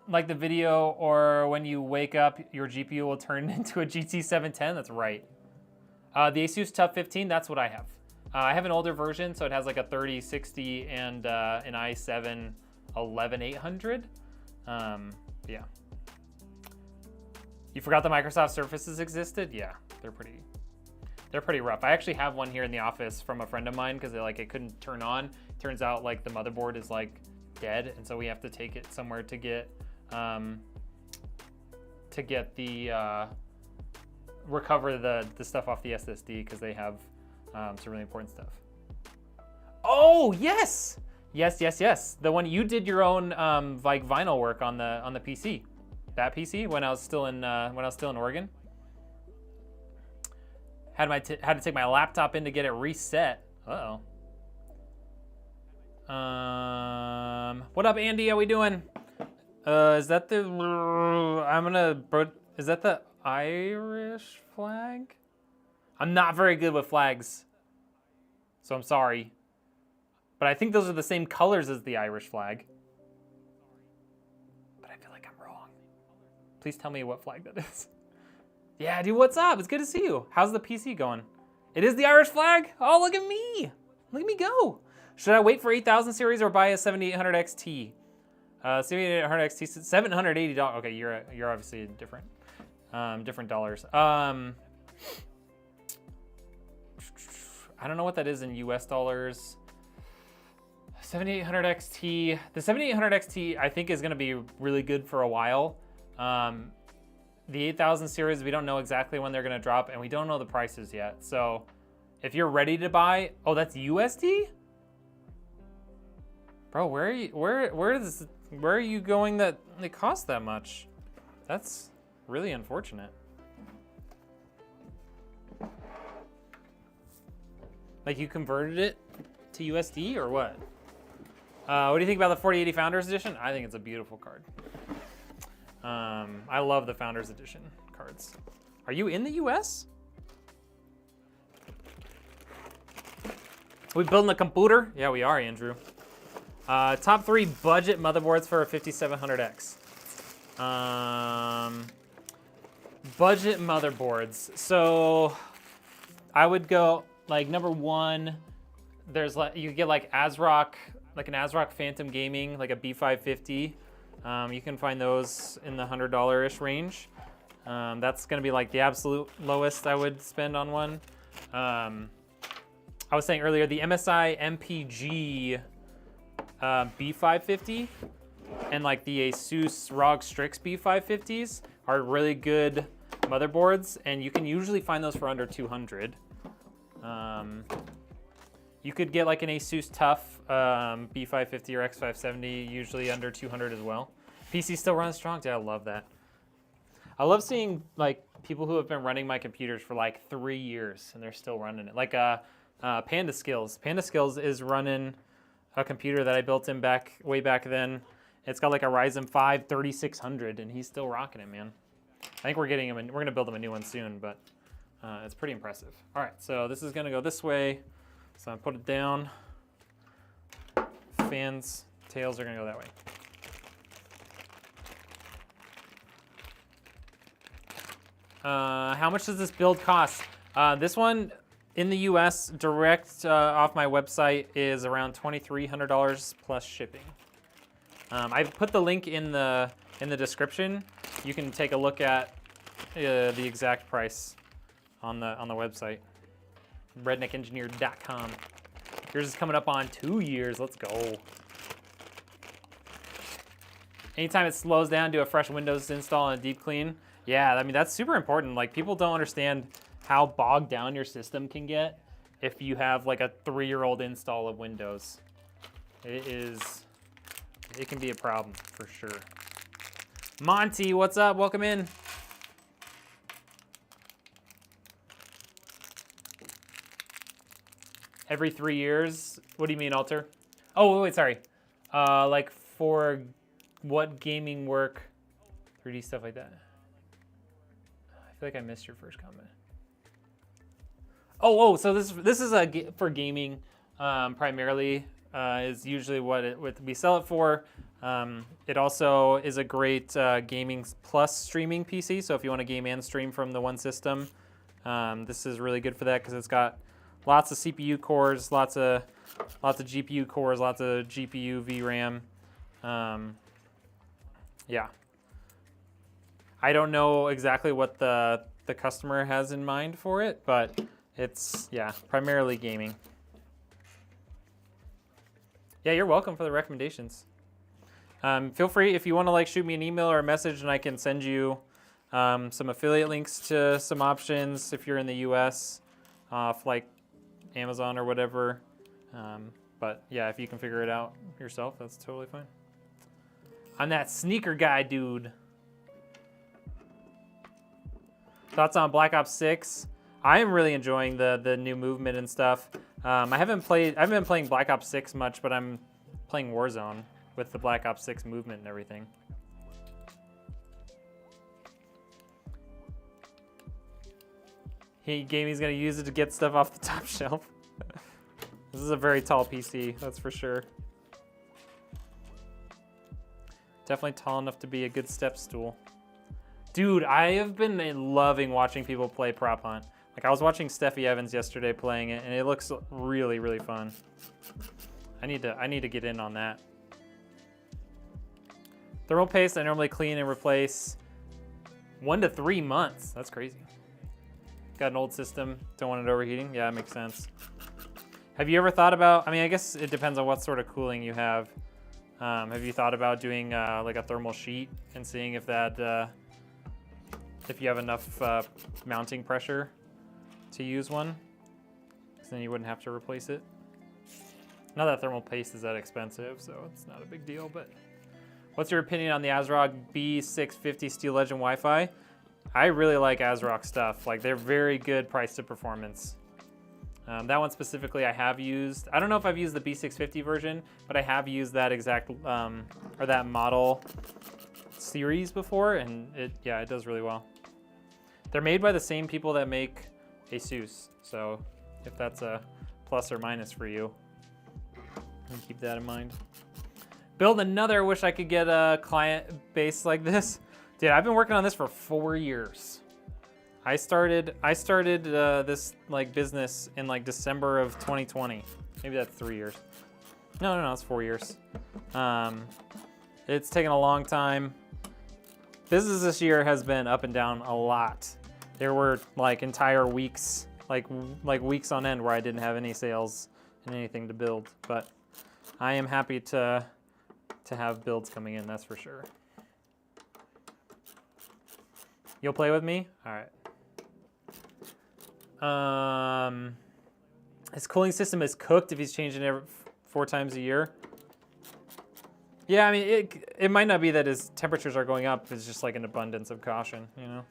Like the video or when you wake up, your GPU will turn into a GT 710. That's right. The Asus TUF 15, that's what I have. I have an older version, so it has like a 3060 and an i7 11800. Yeah. You forgot the Microsoft Surfaces existed? Yeah, they're pretty rough. I actually have one here in the office from a friend of mine because it couldn't turn on. Turns out like the motherboard is like dead, and so we have to take it somewhere to get the recover the stuff off the SSD because they have some really important stuff. Oh yes, yes. The one you did your own like vinyl work on the PC, that PC when I was still in Oregon. Had to take my laptop in to get it reset. Uh-oh. What up, Andy? How we doing? Is that the is that the Irish flag? I'm not very good with flags, so I'm sorry. But I think those are the same colors as the Irish flag. But I feel like I'm wrong. Please tell me what flag that is. Yeah, dude, what's up? It's good to see you. How's the PC going? It is the Irish flag? Oh, look at me. Look at me go. Should I wait for 8000 series or buy a 7800 XT? 7800 XT, $780. Okay, you're obviously different dollars. I don't know what that is in US dollars. 7800 XT. The 7800 XT I think is going to be really good for a while. The 8000 series, we don't know exactly when they're going to drop, and we don't know the prices yet. So if you're ready to buy, oh, that's USD? Bro, where are you going that it costs that much? That's really unfortunate. Like you converted it to USD or what? What do you think about the 4080 Founders Edition? I think it's a beautiful card. I love the Founders Edition cards. Are you in the US? We building a computer? Yeah, we are, Andrew. Top 3 budget motherboards for a 5700X. Budget motherboards. So I would go like number 1. There's like you get like ASRock, like an ASRock Phantom Gaming, like a B550. You can find those in the $100-ish range. That's gonna be like the absolute lowest I would spend on one. I was saying earlier, the MSI MPG B550 and like the Asus ROG Strix B550s are really good motherboards, and you can usually find those for under 200. You could get like an Asus TUF B550 or X570, usually under 200 as well. PC still runs strong, dude, I love that. I love seeing like people who have been running my computers for like 3 years and they're still running it. Like Panda Skills. Panda Skills is running a computer that I built him way back then. It's got like a Ryzen 5 3600 and he's still rocking it, man. I think we're getting him, we're gonna build him a new one soon, but it's pretty impressive. All right, so this is gonna go this way. So I put it down. Fans, tails are gonna go that way. How much does this build cost? This one in the US, direct off my website, is around $2,300 plus shipping. I put the link in the description. You can take a look at the exact price on the website. redneckengineer.com. Yours is coming up on 2 years. Let's go. Anytime it slows down, do a fresh Windows install and a deep clean. Yeah, I mean, that's super important. Like, people don't understand how bogged down your system can get if you have like a 3-year-old install of Windows. It can be a problem for sure. Monty, what's up? Welcome in. Every 3 years? What do you mean, Alter? Oh, wait, sorry. Like for what gaming work, 3D stuff like that. I feel like I missed your first comment. Oh, so this is for gaming primarily. Is usually what we sell it for. It also is a great gaming plus streaming PC. So if you want to game and stream from the one system, this is really good for that because it's got lots of CPU cores, lots of GPU cores, lots of GPU VRAM. Yeah. I don't know exactly what the customer has in mind for it, but it's, yeah, primarily gaming. Yeah, you're welcome for the recommendations. Feel free, if you want to like shoot me an email or a message, and I can send you some affiliate links to some options if you're in the US, off like Amazon or whatever. But yeah, if you can figure it out yourself, that's totally fine. I'm that sneaker guy, dude. Thoughts on Black Ops 6? I am really enjoying the new movement and stuff. I haven't been playing Black Ops 6 much, but I'm playing Warzone with the Black Ops 6 movement and everything. Gaming's gonna use it to get stuff off the top shelf. This is a very tall PC, that's for sure. Definitely tall enough to be a good step stool. Dude, I have been loving watching people play Prop Hunt. Like, I was watching Steffi Evans yesterday playing it, and it looks really, really fun. I need to get in on that. Thermal paste, I normally clean and replace 1 to 3 months. That's crazy. Got an old system, don't want it overheating. Yeah, that makes sense. Have you ever thought about, I mean, I guess it depends on what sort of cooling you have. Have you thought about doing like a thermal sheet and seeing if that, if you have enough mounting pressure to use one? So then you wouldn't have to replace it. Not that thermal paste is that expensive, so it's not a big deal, but. What's your opinion on the ASRock B650 Steel Legend Wi-Fi? I really like ASRock stuff. Like, they're very good price to performance. That one specifically I have used. I don't know if I've used the B650 version, but I have used that exact, or that model series before, and it does really well. They're made by the same people that make Asus, so if that's a plus or minus for you, keep that in mind. Build another, wish I could get a client base like this. Dude, I've been working on this for 4 years. I started this like business in like December of 2020. Maybe that's 3 years. No, it's 4 years. It's taken a long time. Business this year has been up and down a lot. There were like entire weeks, like weeks on end where I didn't have any sales and anything to build. But I am happy to have builds coming in, that's for sure. You'll play with me? All right. His cooling system is cooked if he's changing it 4 times a year. Yeah, I mean, it might not be that his temperatures are going up. It's just like an abundance of caution, you know?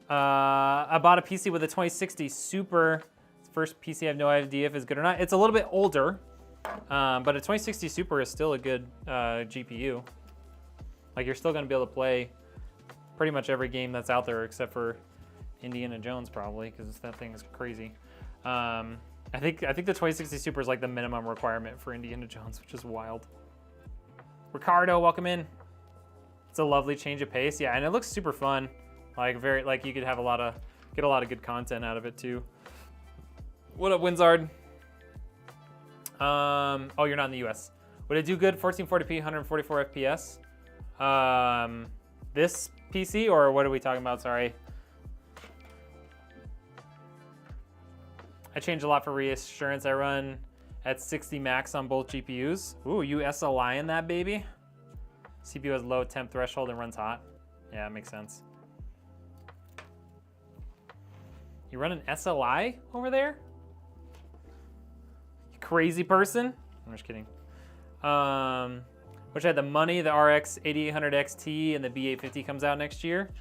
I bought a PC with a 2060 Super. It's the first PC I have no idea if it's good or not. It's a little bit older, but a 2060 Super is still a good GPU. Like, you're still gonna be able to play pretty much every game that's out there except for Indiana Jones probably, because that thing is crazy. I think the 2060 Super is like the minimum requirement for Indiana Jones, which is wild. Ricardo, welcome in. It's a lovely change of pace, yeah, and it looks super fun. Like you could have get a lot of good content out of it too. What up, Winzard? Oh, you're not in the US. Would it do good 1440p, 144 FPS? This PC, or what are we talking about? Sorry. I change a lot for reassurance. I run at 60 max on both GPUs. Ooh, you SLI in that baby? CPU has low temp threshold and runs hot. Yeah, it makes sense. You run an SLI over there? You crazy person? I'm just kidding. Wish I had the money. The RX 8800 XT and the B850 comes out next year.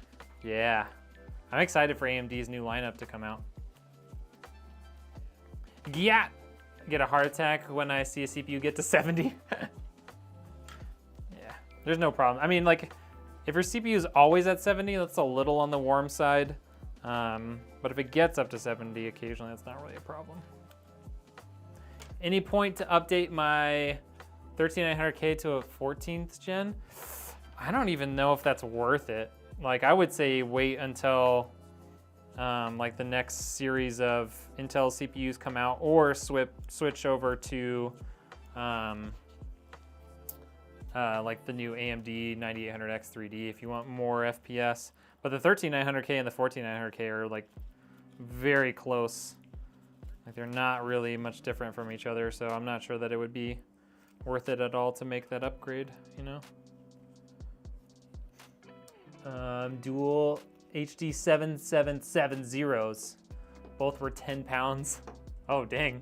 Yeah, I'm excited for AMD's new lineup to come out. Yeah, get a heart attack when I see a CPU get to 70. Yeah, there's no problem. I mean, like, if your CPU is always at 70, that's a little on the warm side. But if it gets up to 70 occasionally, that's not really a problem. Any point to update my 13900K to a 14th gen? I don't even know if that's worth it. Like, I would say wait until like the next series of Intel CPUs come out, or switch over to like the new AMD 9800X 3D if you want more FPS. But the 13900K and the 14900K are like very close. Like, they're not really much different from each other, so I'm not sure that it would be worth it at all to make that upgrade, you know? Dual HD 7770s. Both were 10 pounds. Oh, dang.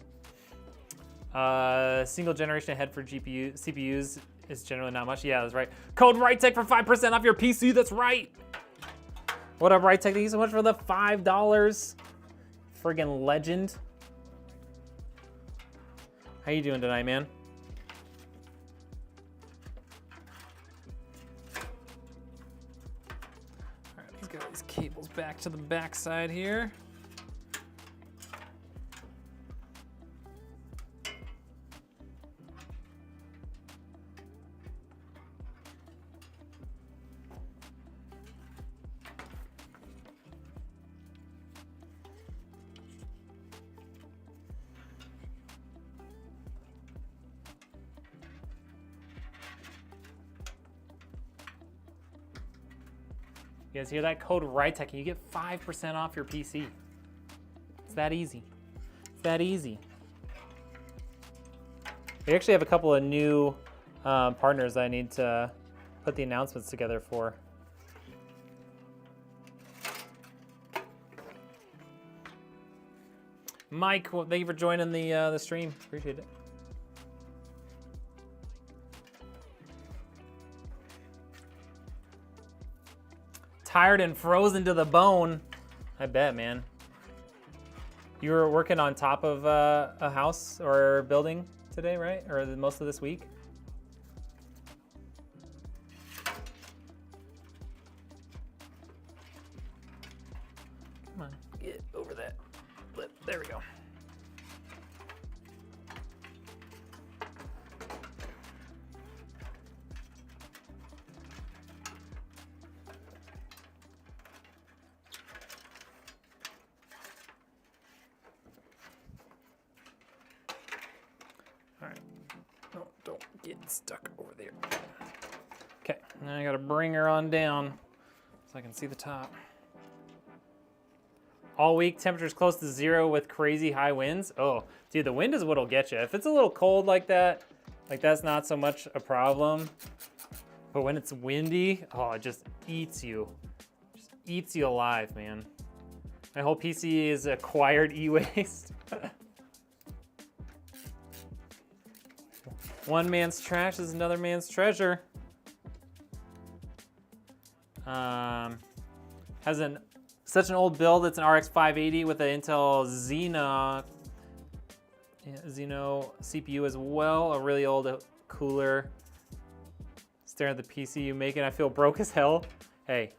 Single generation ahead for CPUs is generally not much. Yeah, that's right. Code RightTech for 5% off your PC. That's right. What up, RightTech? Thank you so much for the $5. Friggin' legend. How you doing tonight, man? All right, let's get these cables back to the back side here. You guys hear that? Code RightTech and you get 5% off your PC. It's that easy. It's that easy. We actually have a couple of new partners I need to put the announcements together for. Mike, well, thank you for joining the stream. Appreciate it. Tired and frozen to the bone. I bet, man. You were working on top of a house or building today, right? Or most of this week? Come on, get over that lip. There we go. All right. No, don't get stuck over there. Okay, now I gotta bring her on down so I can see the top. All week, temperatures close to 0 with crazy high winds. Oh, dude, the wind is what'll get you. If it's a little cold like that's not so much a problem. But when it's windy, oh, it just eats you. Just eats you alive, man. My whole PC is acquired e-waste. One man's trash is another man's treasure. Has such an old build. It's an RX 580 with an Intel Xeno CPU as well. A really old cooler. Staring at the PC you make it, I feel broke as hell. Hey,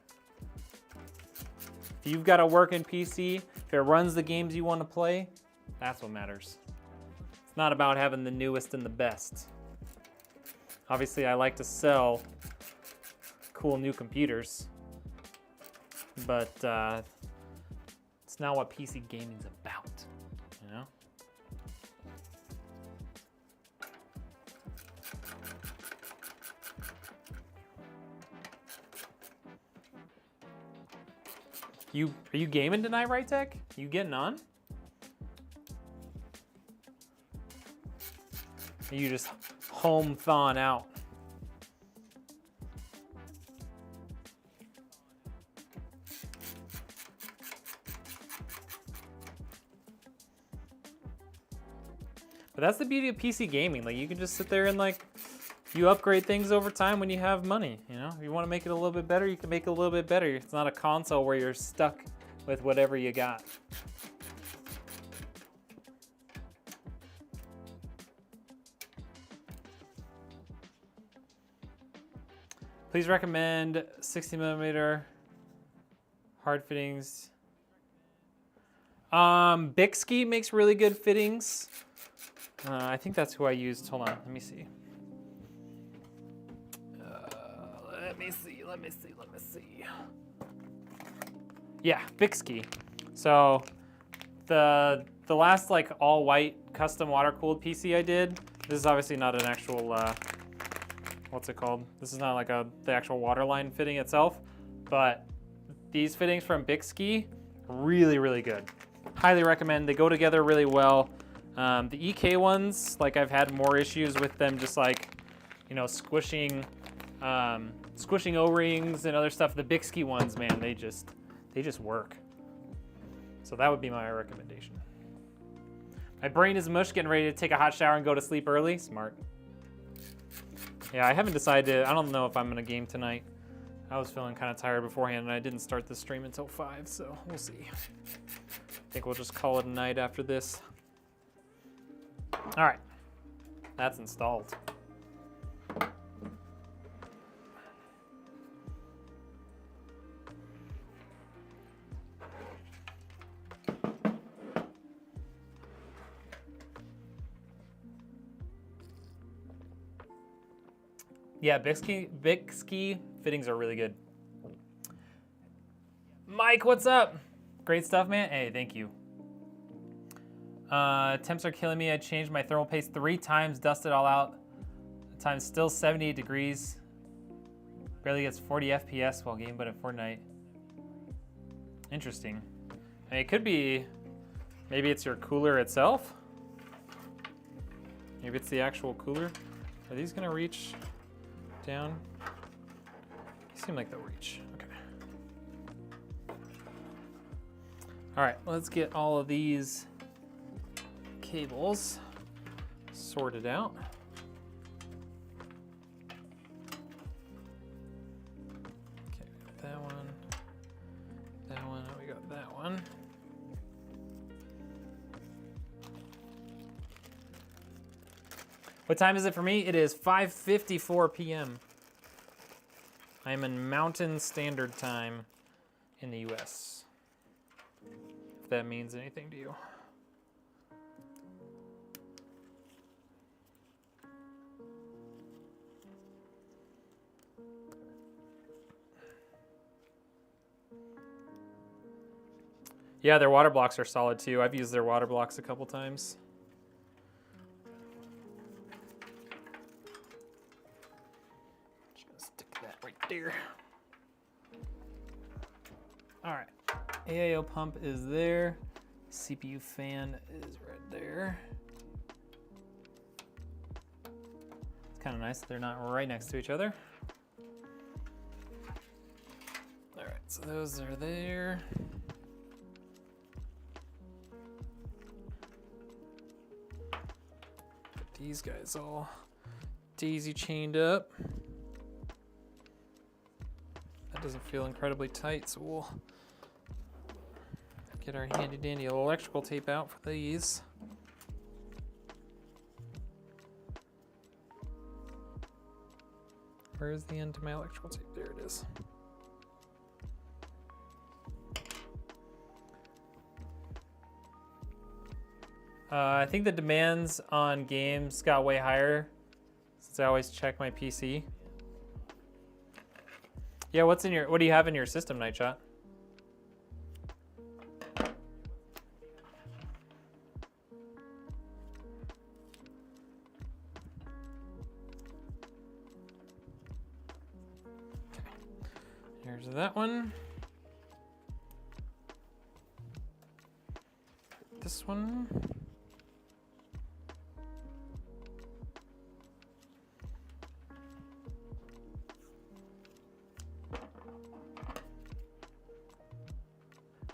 if you've got a working PC, if it runs the games you want to play, that's what matters. It's not about having the newest and the best. Obviously, I like to sell cool new computers, but it's not what PC gaming's about, you know? Are you gaming tonight, right, Tech? You getting on? Are you just home thawing out? But that's the beauty of PC gaming. Like, you can just sit there and like, you upgrade things over time when you have money, you know? If you want to make it a little bit better, you can make it a little bit better. It's not a console where you're stuck with whatever you got. Please recommend 60mm hard fittings. Bixby makes really good fittings. I think that's who I used. Hold on, let me see. Let me see. Yeah, Bixby. So the last like all white custom water cooled PC I did. This is obviously not an actual what's it called? This is not like the actual waterline fitting itself, but these fittings from Bixby, really, really good. Highly recommend. They go together really well. The EK ones, like I've had more issues with them just like, you know, squishing O-rings and other stuff. The Bixby ones, man, they just work. So that would be my recommendation. My brain is mush, getting ready to take a hot shower and go to sleep early. Smart. Yeah, I haven't decided. I don't know if I'm gonna game tonight. I was feeling kind of tired beforehand, and I didn't start the stream until 5, so we'll see. I think we'll just call it a night after this. All right, that's installed. Yeah, Bixby fittings are really good. Mike, what's up? Great stuff, man. Hey, thank you. Temps are killing me. I changed my thermal paste 3 times, dusted all out. The time's still 78 degrees. Barely gets 40 FPS while gaming, but in Fortnite. Interesting. I mean, it could be, maybe it's your cooler itself. Maybe it's the actual cooler. Are these gonna reach down? They seem like they'll reach. Okay. All right, let's get all of these cables sorted out. Okay, we got that one, we got that one. What time is it for me? It is 5:54 p.m. I am in Mountain Standard Time in the US. If that means anything to you. Yeah, their water blocks are solid too. I've used their water blocks a couple times. Just gonna stick that right there. All right, AIO pump is there. CPU fan is right there. It's kind of nice that they're not right next to each other. All right, so those are there. These guys all daisy chained up. That doesn't feel incredibly tight, so we'll get our handy dandy electrical tape out for these. Where is the end to my electrical tape? There it is. I think the demands on games got way higher since I always check my PC. Yeah, what do you have in your system, Nightshot? Here's that one. This one.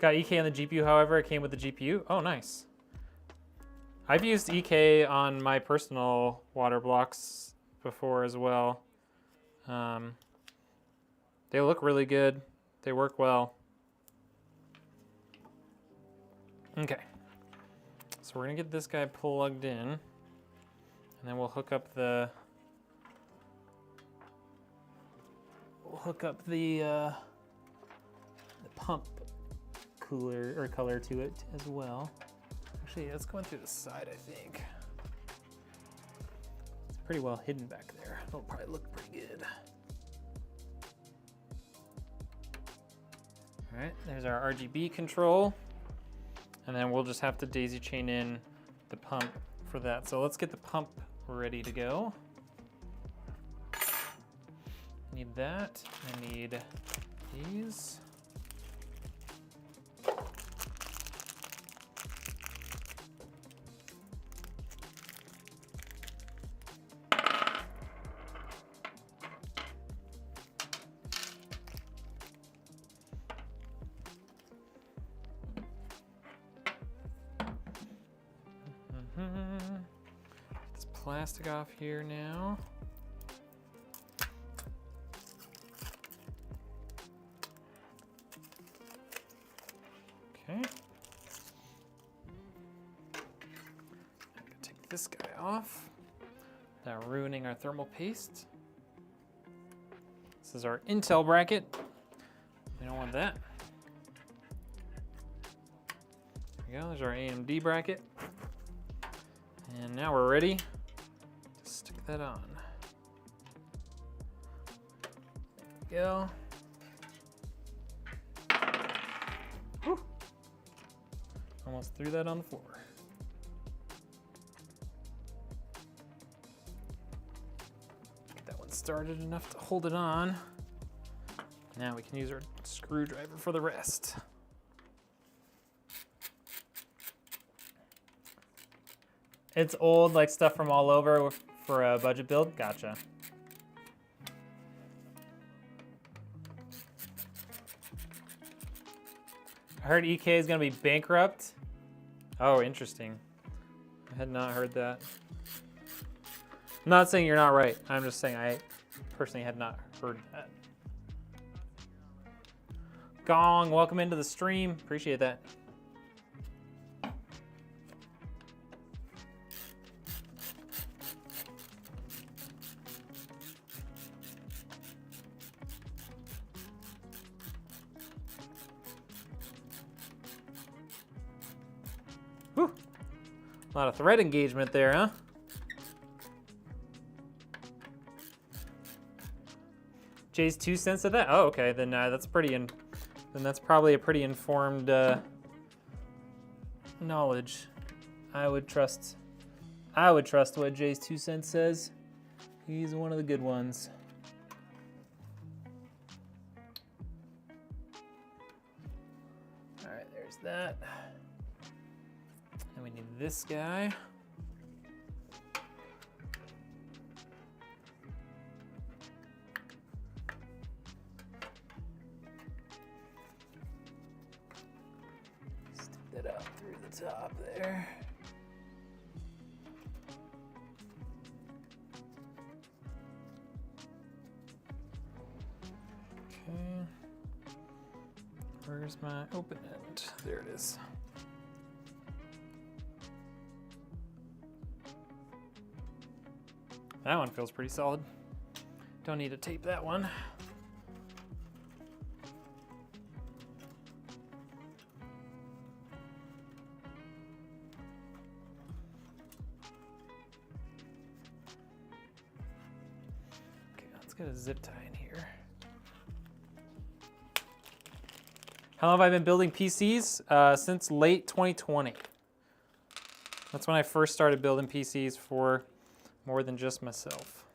Got EK on the GPU, however, it came with the GPU. Oh, nice. I've used EK on my personal water blocks before as well. They look really good. They work well. Okay. So we're gonna get this guy plugged in, and then we'll hook up the pump cooler or color to it as well. Actually, that's going through the side, I think. It's pretty well hidden back there. It'll probably look pretty good. All right, there's our RGB control. And then we'll just have to daisy chain in the pump for that. So let's get the pump ready to go. Need that. I need these. Get this plastic off here now. Okay. I'm gonna take this guy off without ruining our thermal paste. This is our Intel bracket. We don't want that. There we go, there's our AMD bracket. And now we're ready to stick that on. There we go. Whew. Almost threw that on the floor. Get that one started enough to hold it on. Now we can use our screwdriver for the rest. It's old, like stuff from all over for a budget build? Gotcha. I heard EK is gonna be bankrupt. Oh, interesting. I had not heard that. I'm not saying you're not right. I'm just saying I personally had not heard that. Gong, welcome into the stream. Appreciate that. Whew. A lot of thread engagement there, huh? Jay's 2 cents of that? Oh, okay. Then that's probably a pretty informed knowledge. I would trust what Jay's 2 cents says. He's one of the good ones. All right, there's that. And we need this guy. Stick that up through the top there. Okay. Where's my open end? There it is. That one feels pretty solid. Don't need to tape that one. Okay, let's get a zip tie in here. How long have I been building PCs? Since late 2020. That's when I first started building PCs for more than just myself.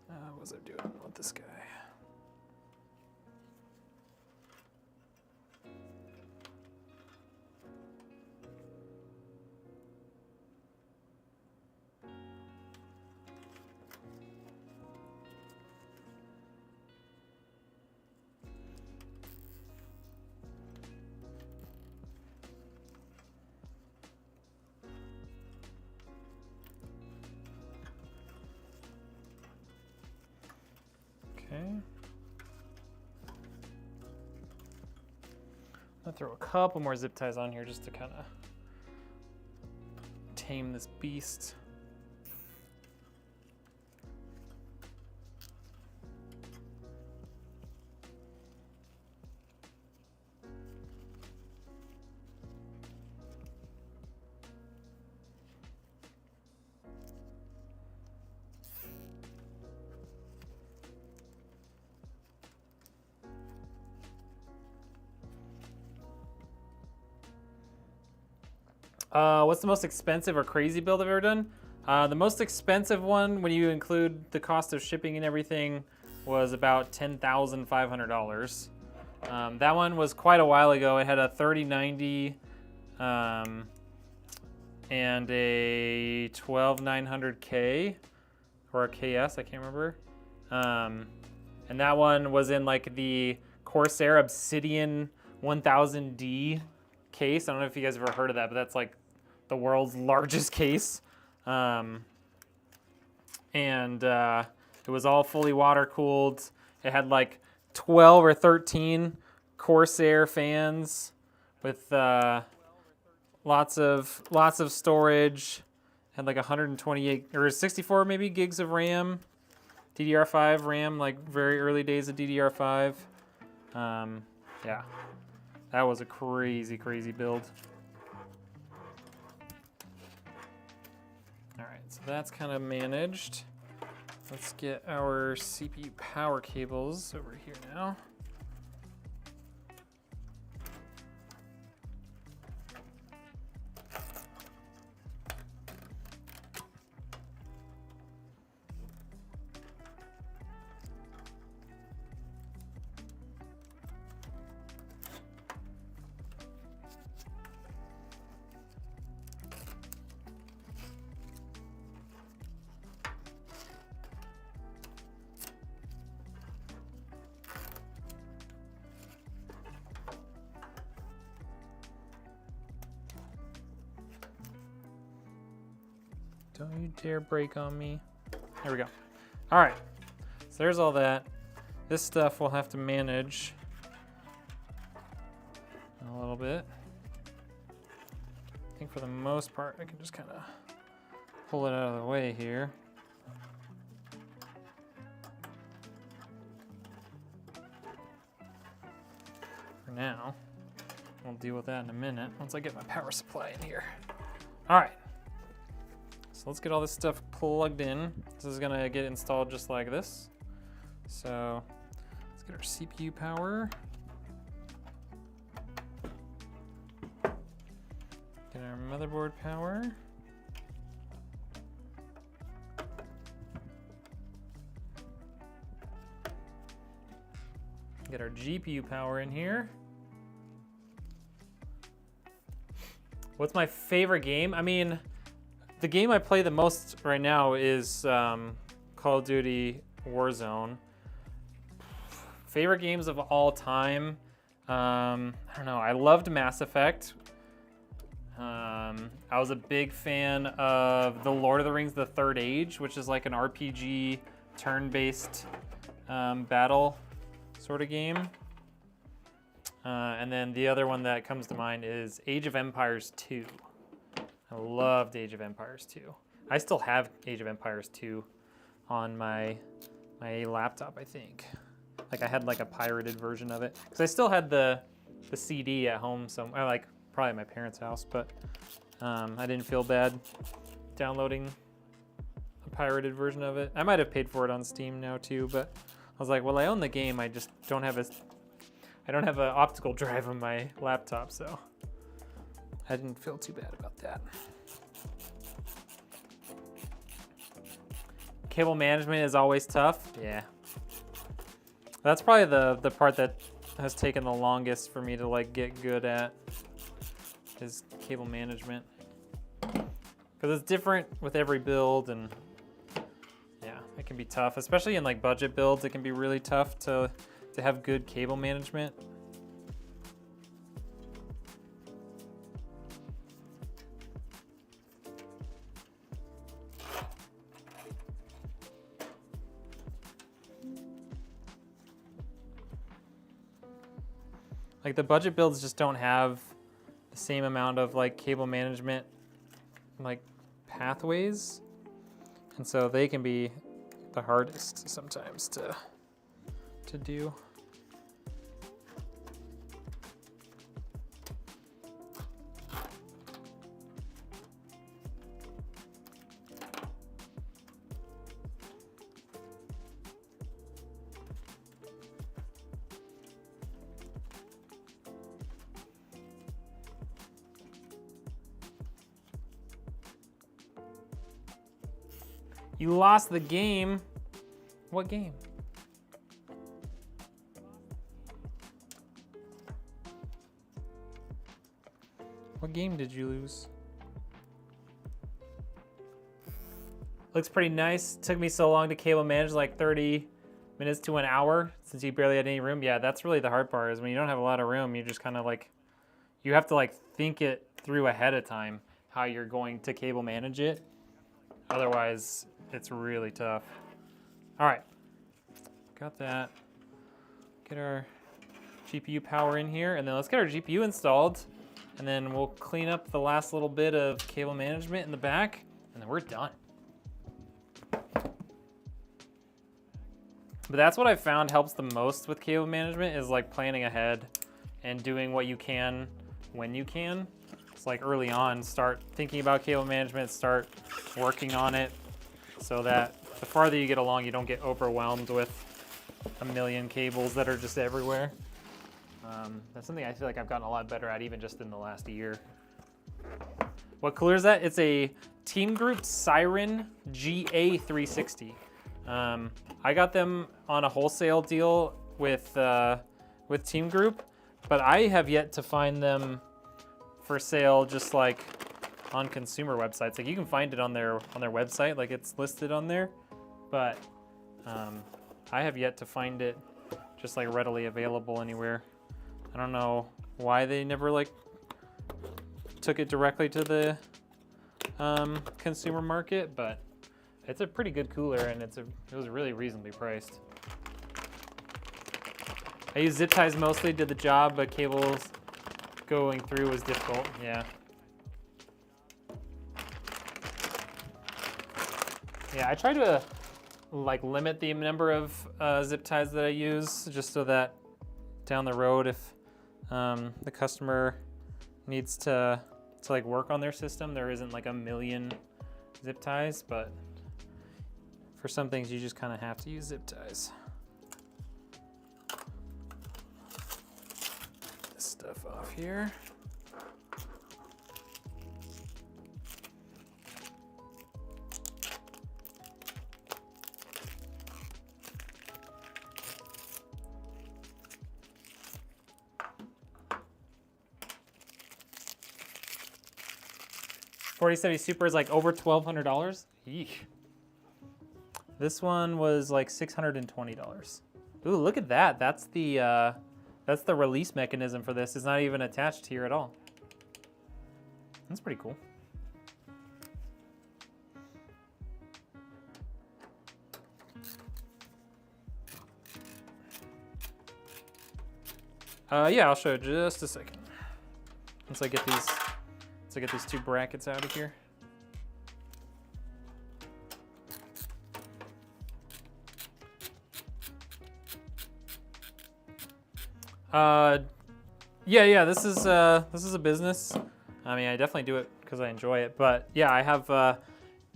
What was I doing with this guy? Okay. I'll throw a couple more zip ties on here just to kind of tame this beast. What's the most expensive or crazy build I've ever done? The most expensive one, when you include the cost of shipping and everything, was about $10,500. That one was quite a while ago. It had a 3090 and a 12900K or a KS, I can't remember. And that one was in like the Corsair Obsidian 1000D case. I don't know if you guys have ever heard of that, but that's like the world's largest case. It was all fully water cooled. It had like 12 or 13 Corsair fans with lots of storage. Had like 128 or 64 maybe gigs of RAM, DDR5 RAM, like very early days of DDR5. Yeah, that was a crazy build. All right, so that's kind of managed. Let's get our CPU power cables over here now. Don't you dare break on me. There we go. All right, so there's all that. This stuff we'll have to manage a little bit. I think for the most part, I can just kind of pull it out of the way here. For now. We'll deal with that in a minute once I get my power supply in here. All right, so let's get all this stuff plugged in. This is gonna get installed just like this. So let's get our CPU power. Get our motherboard power. Get our GPU power in here. What's my favorite game? I mean, the game I play the most right now is Call of Duty Warzone. Favorite games of all time? I don't know, I loved Mass Effect. I was a big fan of The Lord of the Rings: The Third Age, which is like an RPG turn-based battle sort of game. And then the other one that comes to mind is Age of Empires 2. I loved Age of Empires 2. I still have Age of Empires 2 on my laptop, I think. Like I had like a pirated version of it. Because I still had the CD at home somewhere, like probably at my parents' house, but I didn't feel bad downloading a pirated version of it. I might have paid for it on Steam now too, but I was like, well, I own the game, I just don't have I don't have an optical drive on my laptop, so I didn't feel too bad about that. Cable management is always tough. Yeah. That's probably the part that has taken the longest for me to like get good at is cable management. Because it's different with every build, and yeah, it can be tough, especially in like budget builds. It can be really tough to have good cable management. Like the budget builds just don't have the same amount of like cable management like pathways, and so they can be the hardest sometimes to do. You lost the game. What game? What game did you lose? Looks pretty nice. Took me so long to cable manage, like 30 minutes to an hour, since you barely had any room. Yeah, that's really the hard part, is when you don't have a lot of room, you just kind of like, you have to like think it through ahead of time, how you're going to cable manage it. Otherwise, it's really tough. All right, got that. Get our GPU power in here, and then let's get our GPU installed, and then we'll clean up the last little bit of cable management in the back, and then we're done. But that's what I found helps the most with cable management, is like planning ahead and doing what you can when you can. It's like early on, start thinking about cable management, start working on it, so that the farther you get along, you don't get overwhelmed with a million cables that are just everywhere. That's something I feel like I've gotten a lot better at, even just in the last year. What cooler is that? It's a Teamgroup Siren GA360. I got them on a wholesale deal with Teamgroup, but I have yet to find them for sale just like on consumer websites. Like you can find it on their website, like it's listed on there, but I have yet to find it just like readily available anywhere. I don't know why they never like took it directly to the consumer market, but it's a pretty good cooler, and it was really reasonably priced. I use zip ties mostly, did the job, but cables going through was difficult. Yeah. Yeah, I try to like limit the number of zip ties that I use, just so that down the road, if the customer needs to like work on their system. There isn't like a million zip ties, but for some things you just kind of have to use zip ties. This stuff off here. $4070 Super is like over $1,200. Eek. This one was like $620. Ooh, look at that. That's the release mechanism for this. It's not even attached here at all. That's pretty cool. Yeah, I'll show you just a second. Once I get these two brackets out of here. Yeah, this is a business. I mean, I definitely do it because I enjoy it. But yeah, I have.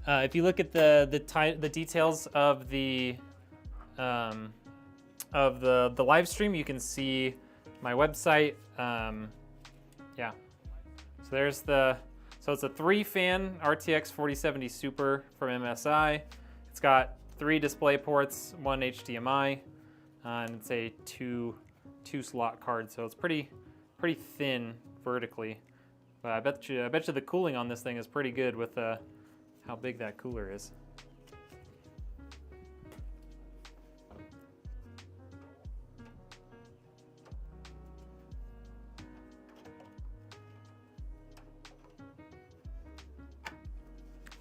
If you look at the details of the live stream, you can see my website. Yeah. So it's a 3-fan RTX 4070 Super from MSI. It's got 3 display ports, 1 HDMI, and it's a two slot card. So it's pretty thin vertically. But I bet you the cooling on this thing is pretty good with how big that cooler is.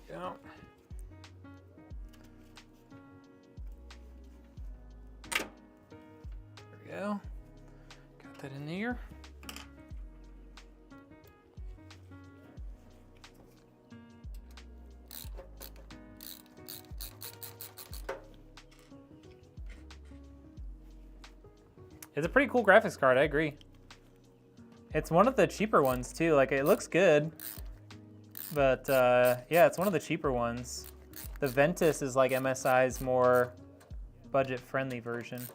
There we go. Got that in there. It's a pretty cool graphics card, I agree. It's one of the cheaper ones too. Like, it looks good, but yeah, it's one of the cheaper ones. The Ventus is like MSI's more budget-friendly version.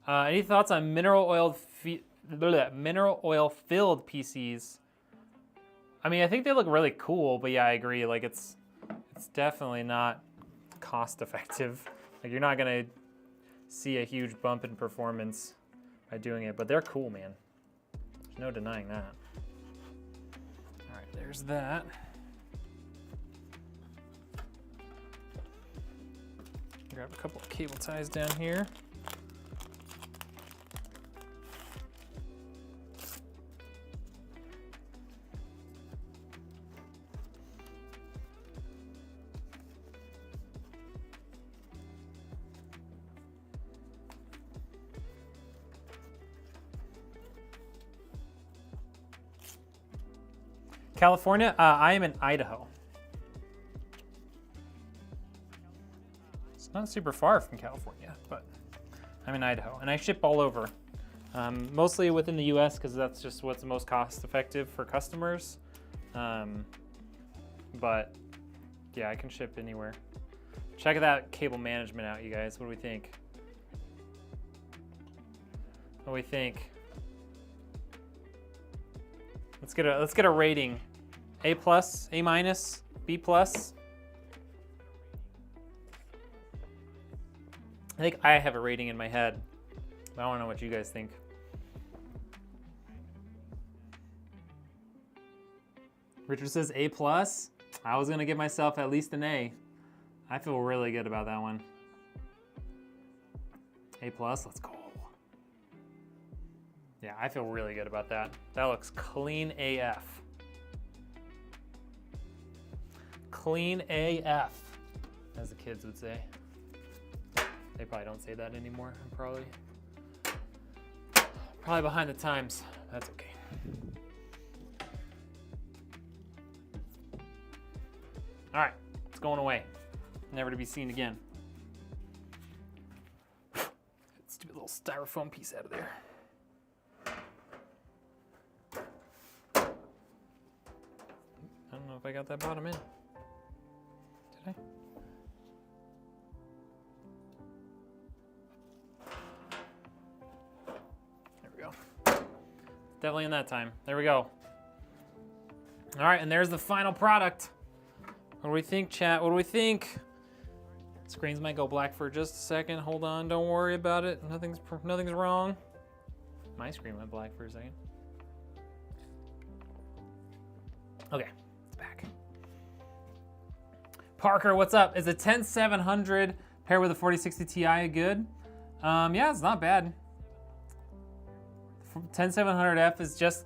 Any thoughts on mineral oil filled PCs? I mean, I think they look really cool, but yeah, I agree. Like, it's definitely not cost effective. Like, you're not gonna see a huge bump in performance by doing it, but they're cool, man. There's no denying that. All right, there's that. Grab a couple of cable ties down here. California? I am in Idaho. It's not super far from California, but I'm in Idaho, and I ship all over. Mostly within the US because that's just what's the most cost effective for customers. But yeah, I can ship anywhere. Check that cable management out, you guys. What do we think? What do we think? Let's get a rating. A+, A-, B+. I think I have a rating in my head. I don't know what you guys think. Richard says A+. I was gonna give myself at least an A. I feel really good about that one. A+, let's go. Yeah, I feel really good about that. That looks clean AF. Clean AF, as the kids would say. They probably don't say that anymore. I'm probably behind the times. That's okay. All right, it's going away. Never to be seen again. Stupid little styrofoam piece out of there. I don't know if I got that bottom in. Did I? There we go. Definitely in that time. There we go. All right, and there's the final product. What do we think, chat? What do we think? Screens might go black for just a second. Hold on, don't worry about it. Nothing's wrong. My screen went black for a second. Okay, it's back. Parker, what's up? Is a 10700 paired with a 4060 Ti good? Yeah, it's not bad. 10700F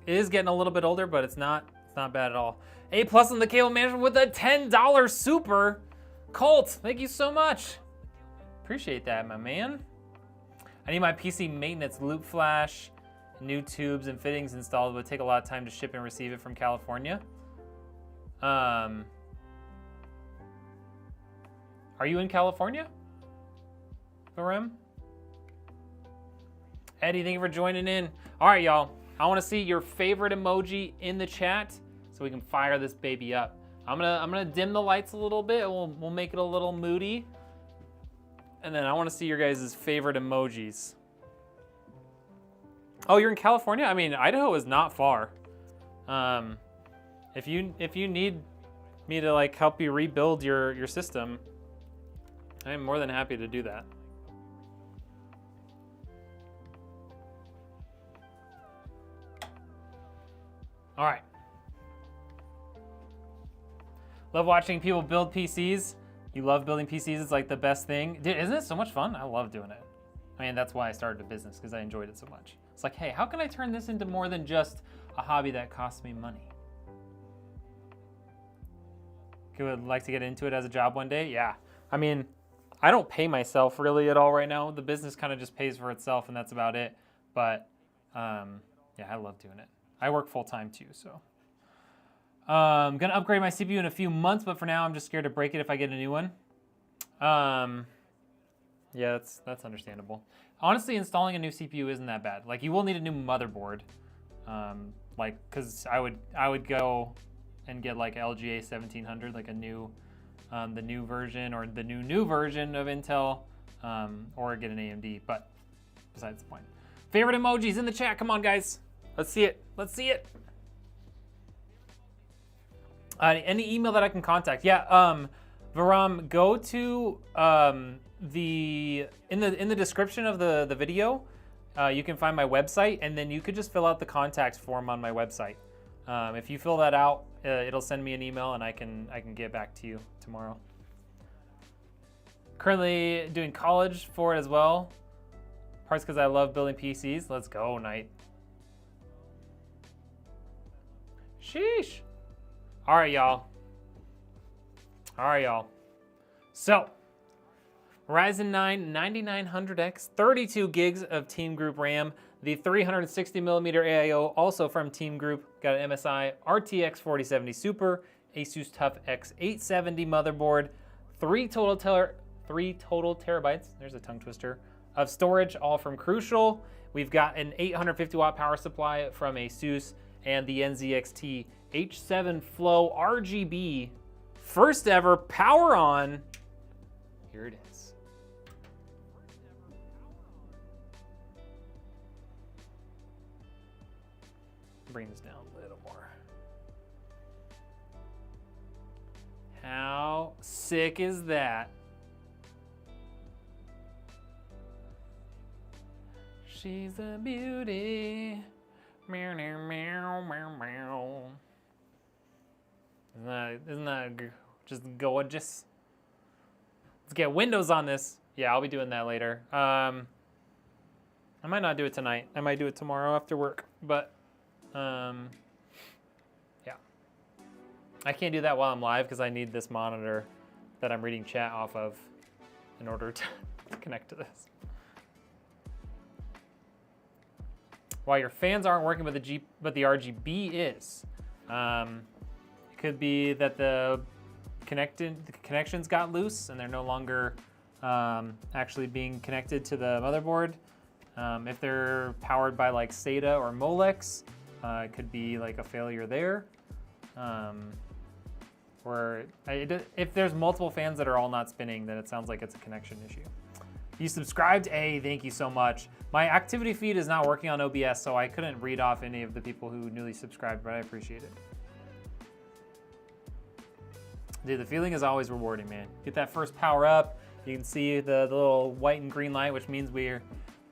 is getting a little bit older, but it's not bad at all. A+ on the cable management with a $10 super. Colt, thank you so much. Appreciate that, my man. I need my PC maintenance loop flash, new tubes and fittings installed. It would take a lot of time to ship and receive it from California. Are you in California, Varem? Eddie, thank you for joining in. All right, y'all. I want to see your favorite emoji in the chat so we can fire this baby up. I'm gonna dim the lights a little bit. We'll make it a little moody, and then I want to see your guys' favorite emojis. Oh, you're in California? I mean, Idaho is not far. If you need me to like help you rebuild your system, I am more than happy to do that. All right. Love watching people build PCs. You love building PCs, it's like the best thing. Dude, isn't it so much fun? I love doing it. I mean, that's why I started a business, because I enjoyed it so much. It's like, hey, how can I turn this into more than just a hobby that costs me money? Would like to get into it as a job one day? Yeah. I mean, I don't pay myself really at all right now. The business kind of just pays for itself, and that's about it. But yeah, I love doing it. I work full time too, so. I'm gonna upgrade my CPU in a few months, but for now I'm just scared to break it if I get a new one. Yeah, that's understandable. Honestly, installing a new CPU isn't that bad. Like, you will need a new motherboard, like, cause I would go and get like LGA 1700, like a new, the new version or the new version of Intel, or get an AMD. But besides the point. Favorite emojis in the chat. Come on, guys. Let's see it. Let's see it. Any email that I can contact. Yeah, Varam, go to in the description of the video, you can find my website, and then you could just fill out the contact form on my website. If you fill that out, it'll send me an email, and I can get back to you tomorrow. Currently doing college for it as well. Parts because I love building PCs. Let's go, Knight. Sheesh. All right, y'all. So, Ryzen 9 9900X, 32 gigs of Teamgroup RAM, the 360mm AIO, also from Teamgroup, got an MSI RTX 4070 Super, Asus TUF X870 motherboard, 3 total terabytes, there's a tongue twister, of storage, all from Crucial. We've got an 850 watt power supply from Asus, and the NZXT H7 Flow RGB, first ever power on. Here it is. Bring this down a little more. How sick is that? She's a beauty. Meow, meow, meow, meow, meow. Isn't that just gorgeous? Let's get Windows on this. Yeah, I'll be doing that later. I might not do it tonight. I might do it tomorrow after work. But, yeah. I can't do that while I'm live because I need this monitor that I'm reading chat off of in order to connect to this. While your fans aren't working with but the RGB is. It could be that the connections got loose and they're no longer actually being connected to the motherboard. If they're powered by like SATA or Molex, it could be like a failure there. Or if there's multiple fans that are all not spinning, then it sounds like it's a connection issue. You subscribed? Hey, thank you so much. My activity feed is not working on OBS, so I couldn't read off any of the people who newly subscribed, but I appreciate it. Dude, the feeling is always rewarding, man. Get that first power up. You can see the little white and green light, which means we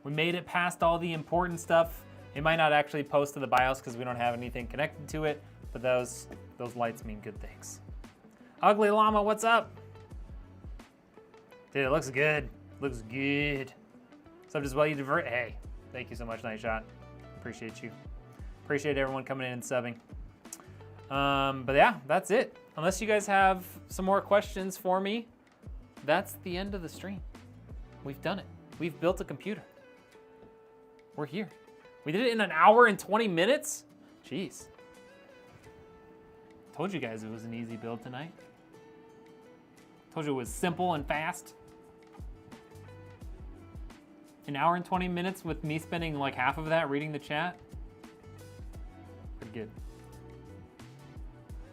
made it past all the important stuff. It might not actually post to the BIOS because we don't have anything connected to it, but those lights mean good things. Ugly Llama, what's up? Dude, it looks good. Looks good. Subbed as well, you divert. Hey, thank you so much, Night Shot. Appreciate you. Appreciate everyone coming in and subbing. But yeah, that's it. Unless you guys have some more questions for me, that's the end of the stream. We've done it. We've built a computer. We're here. We did it in 1 hour and 20 minutes? Jeez. Told you guys it was an easy build tonight. Told you it was simple and fast. 1 hour and 20 minutes with me spending like half of that reading the chat. Pretty good.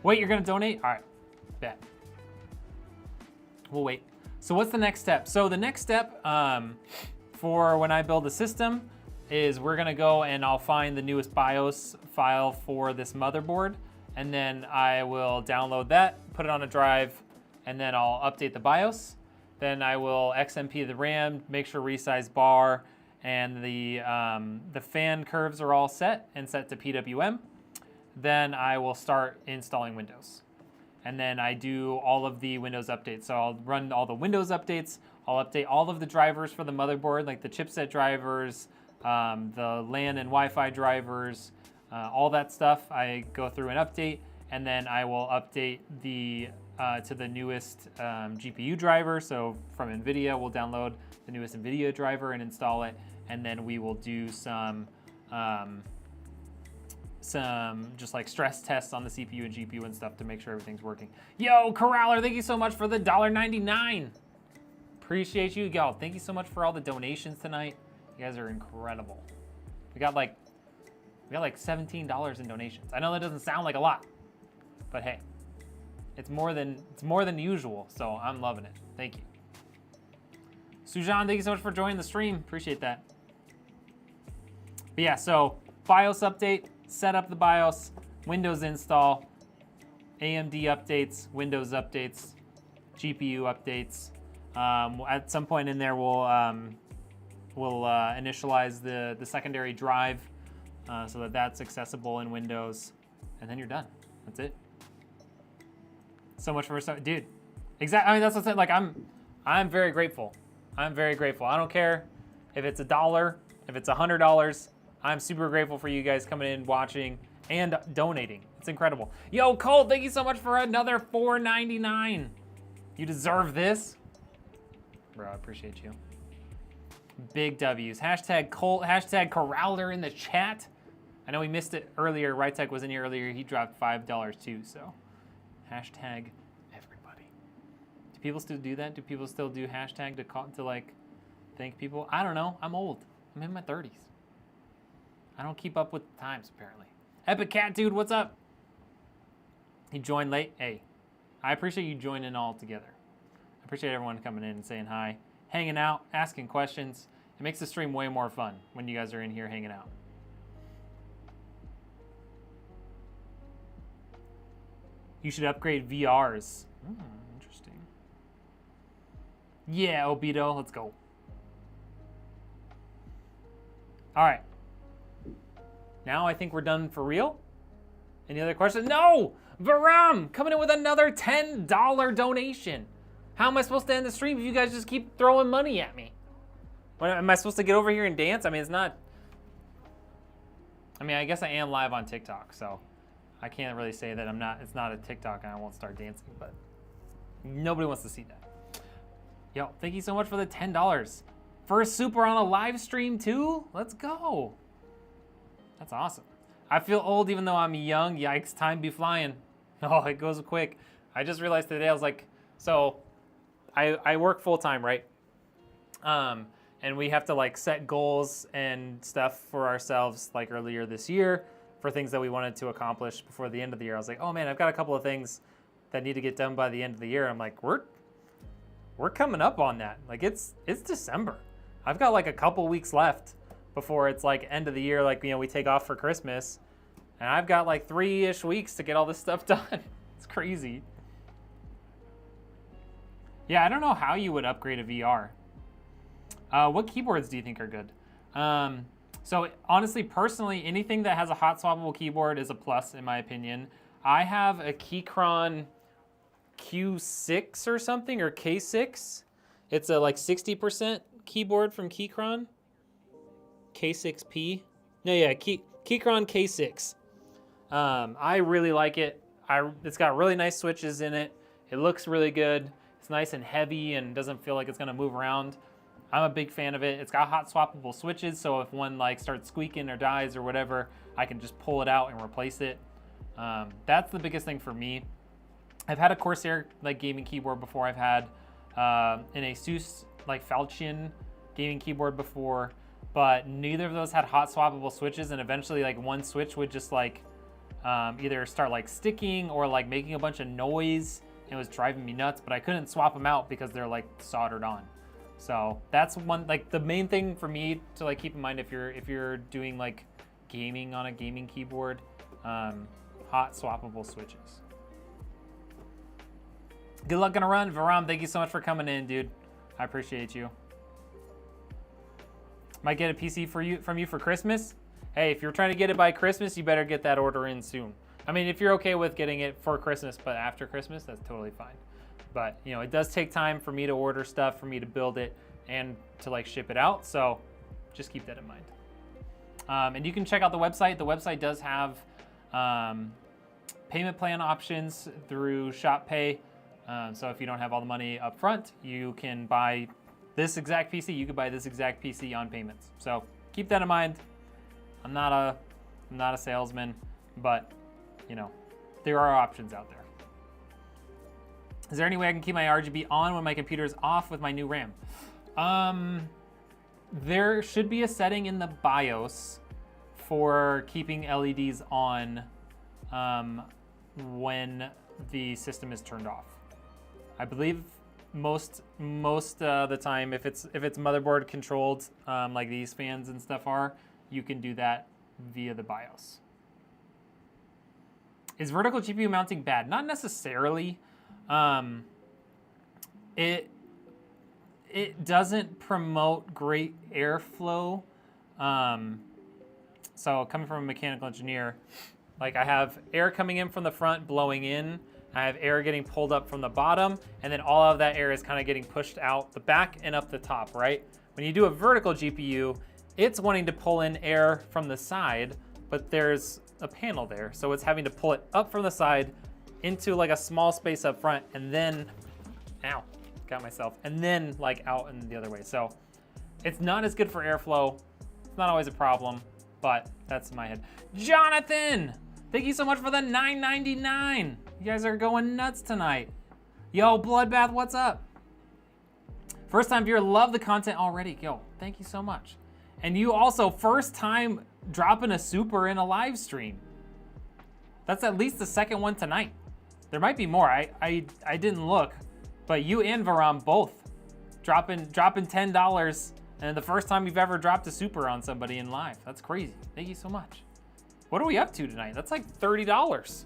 Wait, you're gonna donate? All right, bet. We'll wait. So what's the next step? So the next step for when I build a system is we're gonna go and I'll find the newest BIOS file for this motherboard, and then I will download that, put it on a drive, and then I'll update the BIOS. Then I will XMP the RAM, make sure resize bar and the fan curves are all set and set to PWM. Then I will start installing Windows. And then I do all of the Windows updates. So I'll run all the Windows updates. I'll update all of the drivers for the motherboard, like the chipset drivers, the LAN and Wi-Fi drivers, all that stuff. I go through and update, and then I will update the to the newest GPU driver. So from Nvidia, we'll download the newest Nvidia driver and install it, and then we will do some just like stress tests on the CPU and GPU and stuff to make sure everything's working. Yo, Corraller, thank you so much for the $1.99. Appreciate you, y'all. Thank you so much for all the donations tonight. You guys are incredible. We got like $17 in donations. I know that doesn't sound like a lot, but hey, it's more than usual. So I'm loving it. Thank you. Sujan, thank you so much for joining the stream. Appreciate that. But yeah, so BIOS update, set up the BIOS, Windows install, AMD updates, Windows updates, GPU updates. At some point in there, we'll initialize the secondary drive so that that's accessible in Windows, and then you're done. That's it. So much for stuff, dude. Exactly. I mean, that's what I said. Like, I'm very grateful. I'm very grateful. I don't care if it's $1, if it's $100. I'm super grateful for you guys coming in, watching, and donating. It's incredible. Yo, Cole, thank you so much for another $4.99. You deserve this. Bro, I appreciate you. Big W's. Hashtag Colt, hashtag Corraller in the chat. I know we missed it earlier. Rytech was in here earlier. He dropped $5 too, so. Hashtag everybody. Do people still do that? Do people still do hashtag to like thank people? I don't know. I'm old. I'm in my 30s. I don't keep up with the times, apparently. Epic Cat Dude, what's up? He joined late. Hey, I appreciate you joining all together. I appreciate everyone coming in and saying hi, hanging out, asking questions. It makes the stream way more fun when you guys are in here hanging out. You should upgrade VRs. Interesting. Yeah, Obito, let's go. All right. Now I think we're done for real. Any other questions? No! Varam coming in with another $10 donation. How am I supposed to end the stream if you guys just keep throwing money at me? What, am I supposed to get over here and dance? I mean, it's not... I mean, I guess I am live on TikTok, so I can't really say that it's not a TikTok and I won't start dancing, but nobody wants to see that. Yo, thank you so much for the $10. First super on a live stream too? Let's go. That's awesome. I feel old even though I'm young. Yikes, time be flying. Oh, it goes quick. I just realized today, I was like, so I work full time, right? And and we have to like set goals and stuff for ourselves like earlier this year for things that we wanted to accomplish before the end of the year. I was like, oh man, I've got a couple of things that need to get done by the end of the year. I'm like, we're coming up on that. Like it's December. I've got like a couple weeks left before it's like end of the year, like, you know, we take off for Christmas, and I've got like 3-ish weeks to get all this stuff done. It's crazy. Yeah, I don't know how you would upgrade a VR. What keyboards do you think are good? So honestly, personally, anything that has a hot swappable keyboard is a plus in my opinion. I have a Keychron Q6 or something, or K6. It's a like 60% keyboard from Keychron. K6P. No, yeah, Keychron K6. I really like it. It's got really nice switches in it. It looks really good. It's nice and heavy and doesn't feel like it's gonna move around. I'm a big fan of it. It's got hot swappable switches, so if one like starts squeaking or dies or whatever, I can just pull it out and replace it. That's the biggest thing for me. I've had a Corsair like gaming keyboard before. I've had an Asus like Falchion gaming keyboard before, but neither of those had hot swappable switches, and eventually like one switch would just like either start like sticking or like making a bunch of noise. It was driving me nuts, but I couldn't swap them out because they're like soldered on. So that's one, like the main thing for me to like keep in mind if you're doing like gaming on a gaming keyboard, hot swappable switches. Good luck on a run. Varam, thank you so much for coming in, dude. I appreciate you. Might get a PC from you for Christmas. Hey, if you're trying to get it by Christmas, you better get that order in soon. I mean, if you're okay with getting it for Christmas, but after Christmas, that's totally fine. But, you know, it does take time for me to order stuff, for me to build it, and to like ship it out. So just keep that in mind. And you can check out the website. The website does have payment plan options through Shop Pay. So if you don't have all the money up front, you can buy this exact PC. You could buy this exact PC on payments. So keep that in mind. I'm not a salesman, but you know, there are options out there. Is there any way I can keep my RGB on when my computer is off with my new RAM? There should be a setting in the BIOS for keeping LEDs on when the system is turned off. I believe most of the time, if it's motherboard controlled, like these fans and stuff are, you can do that via the BIOS. Is vertical GPU mounting bad? Not necessarily. It doesn't promote great airflow. So coming from a mechanical engineer, like I have air coming in from the front, blowing in. I have air getting pulled up from the bottom, and then all of that air is kind of getting pushed out the back and up the top, right? When you do a vertical GPU, it's wanting to pull in air from the side, but there's a panel there. So it's having to pull it up from the side into like a small space up front, and then, ow, got myself, and then like out and the other way. So it's not as good for airflow. It's not always a problem, but that's in my head. Jonathan, thank you so much for the $9.99. You guys are going nuts tonight. Yo, Bloodbath, what's up? First time viewer, love the content already. Yo, thank you so much. And you also, first time dropping a super in a live stream. That's at least the second one tonight. There might be more, I didn't look, but you and Varam both dropping $10, and the first time you've ever dropped a super on somebody in live. That's crazy, thank you so much. What are we up to tonight? That's like $30.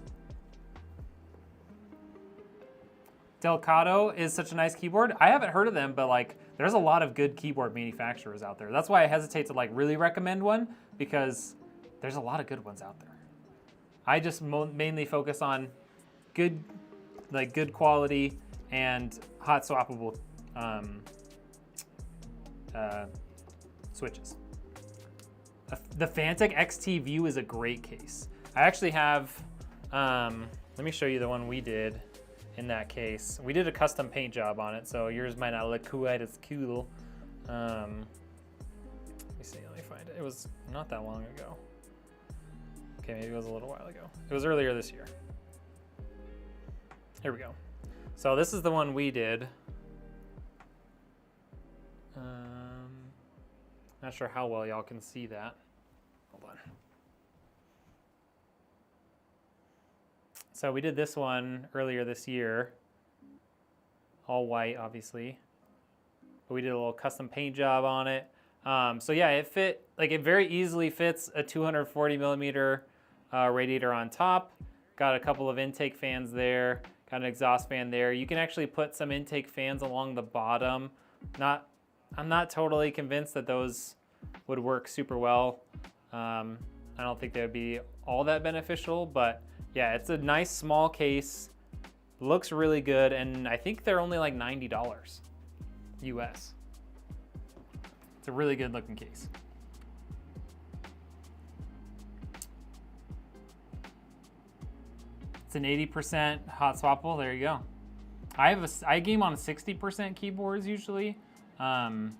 Delgado is such a nice keyboard. I haven't heard of them, but like there's a lot of good keyboard manufacturers out there. That's why I hesitate to like really recommend one, because there's a lot of good ones out there. I just mainly focus on good quality and hot swappable switches. The Fantic XT View is a great case. I actually have, let me show you the one we did. In that case, we did a custom paint job on it, so yours might not look quite as cool. Let me see, let me find it. It was not that long ago. Okay, maybe it was a little while ago. It was earlier this year. Here we go. So this is the one we did. Not sure how well y'all can see that. Hold on. So we did this one earlier this year. All white, obviously. But we did a little custom paint job on it. So yeah, it fit, like it very easily fits a 240 millimeter radiator on top. Got a couple of intake fans there. Got an exhaust fan there. You can actually put some intake fans along the bottom. I'm not totally convinced that those would work super well. I don't think they would be all that beneficial, but yeah, it's a nice small case. Looks really good, and I think they're only like $90 US. It's a really good looking case. It's an 80% hot swappable. There you go. I game on 60% keyboards usually, because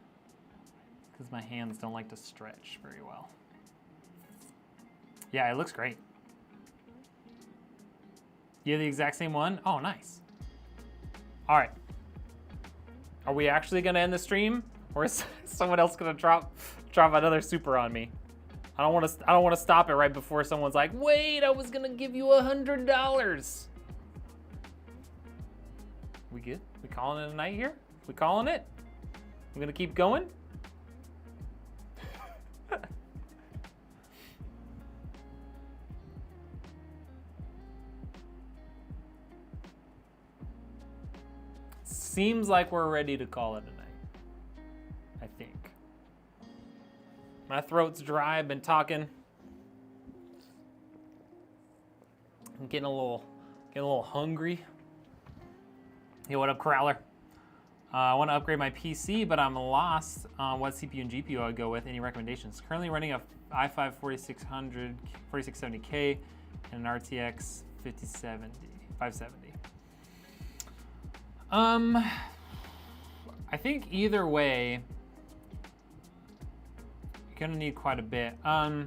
my hands don't like to stretch very well. Yeah, it looks great. You have the exact same one? Oh, nice. All right. Are we actually gonna end the stream, or is someone else gonna drop another super on me? I don't want to stop it right before someone's like, wait, I was gonna give you $100. We good? We calling it a night here? We calling it? We're gonna keep going? Seems like we're ready to call it a night, I think. My throat's dry, I've been talking. I'm getting a little hungry. Yo, what up, Crowler? I want to upgrade my PC, but I'm lost on what CPU and GPU I would go with. Any recommendations? Currently running a i5 4670K and an RTX 570. I think either way, you're gonna need quite a bit. I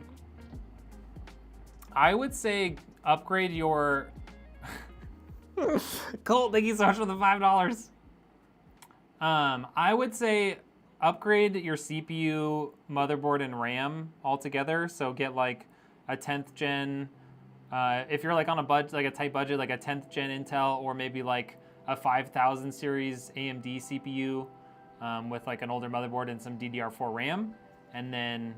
would say upgrade your Colt, thank you so much for the $5. I would say upgrade your CPU, motherboard, and RAM altogether. So get like a 10th gen, if you're like on a budget, like a tight budget, like a 10th gen Intel, or maybe like a 5000 series AMD CPU with like an older motherboard and some DDR4 RAM, and then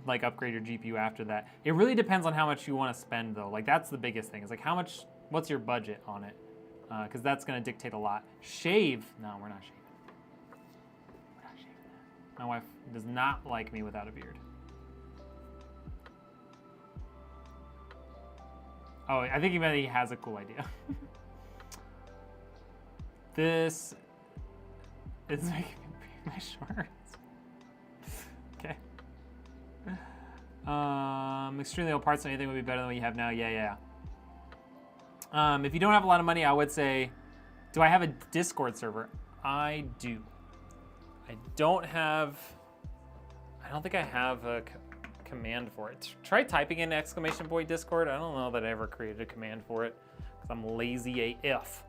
like upgrade your GPU after that. It really depends on how much you want to spend though. Like that's the biggest thing. It's like what's your budget on it? Because that's going to dictate a lot. Shave? No, we're not shaving. We're not shaving. My wife does not like me without a beard. Oh, I think he has a cool idea. This is making me pee my shorts. Okay. Extremely old parts, so anything would be better than what you have now. Yeah. If you don't have a lot of money, I would say, do I have a Discord server? I do. I don't think I have a command for it. Try typing in ! Discord. I don't know that I ever created a command for it because I'm lazy AF.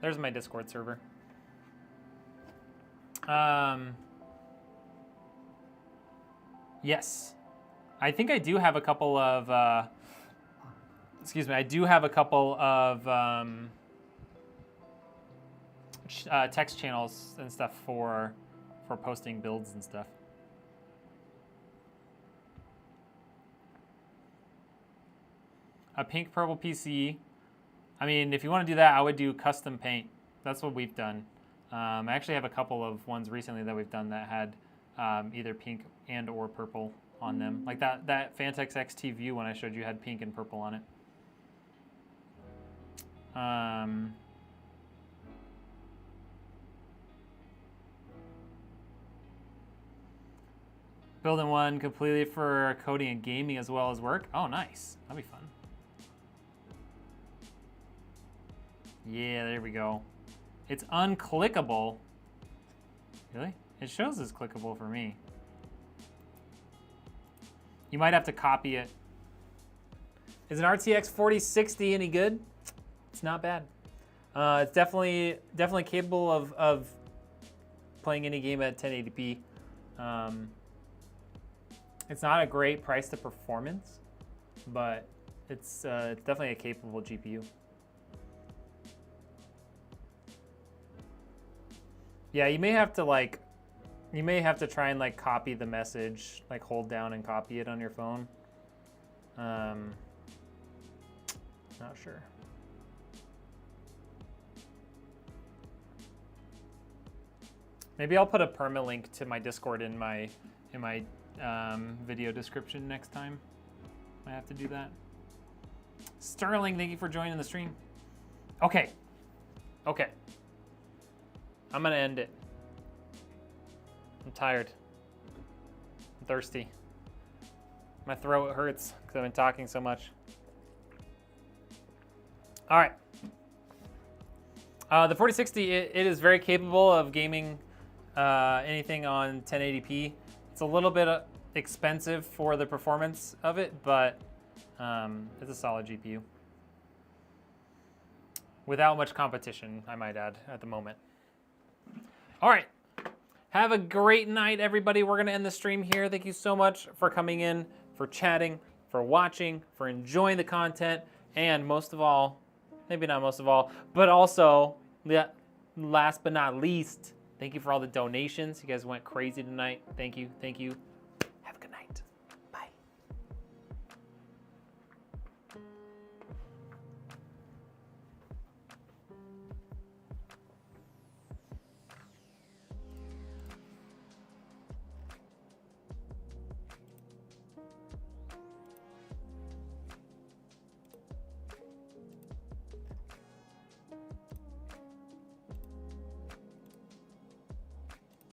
There's my Discord server. Yes. I think I do have a couple of, I do have a couple of text channels and stuff for posting builds and stuff. A pink purple PC. I mean, if you want to do that, I would do custom paint. That's what we've done. I actually have a couple of ones recently that we've done that had either pink and or purple on them. Like that Fantex XT View one I showed you had pink and purple on it. Building one completely for coding and gaming as well as work. Oh, nice. That'd be fun. Yeah, there we go. It's unclickable. Really? It shows it's clickable for me. You might have to copy it. Is an RTX 4060 any good? It's not bad. It's definitely capable of playing any game at 1080p. It's not a great price to performance, but it's definitely a capable GPU. Yeah, you may have to try and like copy the message, like hold down and copy it on your phone. Not sure. Maybe I'll put a permalink to my Discord in my video description next time. I have to do that. Sterling, thank you for joining the stream. Okay. I'm gonna end it. I'm tired. I'm thirsty. My throat hurts because I've been talking so much. All right. The 4060, it is very capable of gaming anything on 1080p. It's a little bit expensive for the performance of it, but it's a solid GPU. Without much competition, I might add, at the moment. All right. Have a great night, everybody. We're going to end the stream here. Thank you so much for coming in, for chatting, for watching, for enjoying the content, and most of all, maybe not most of all, but also, last but not least, thank you for all the donations. You guys went crazy tonight. Thank you.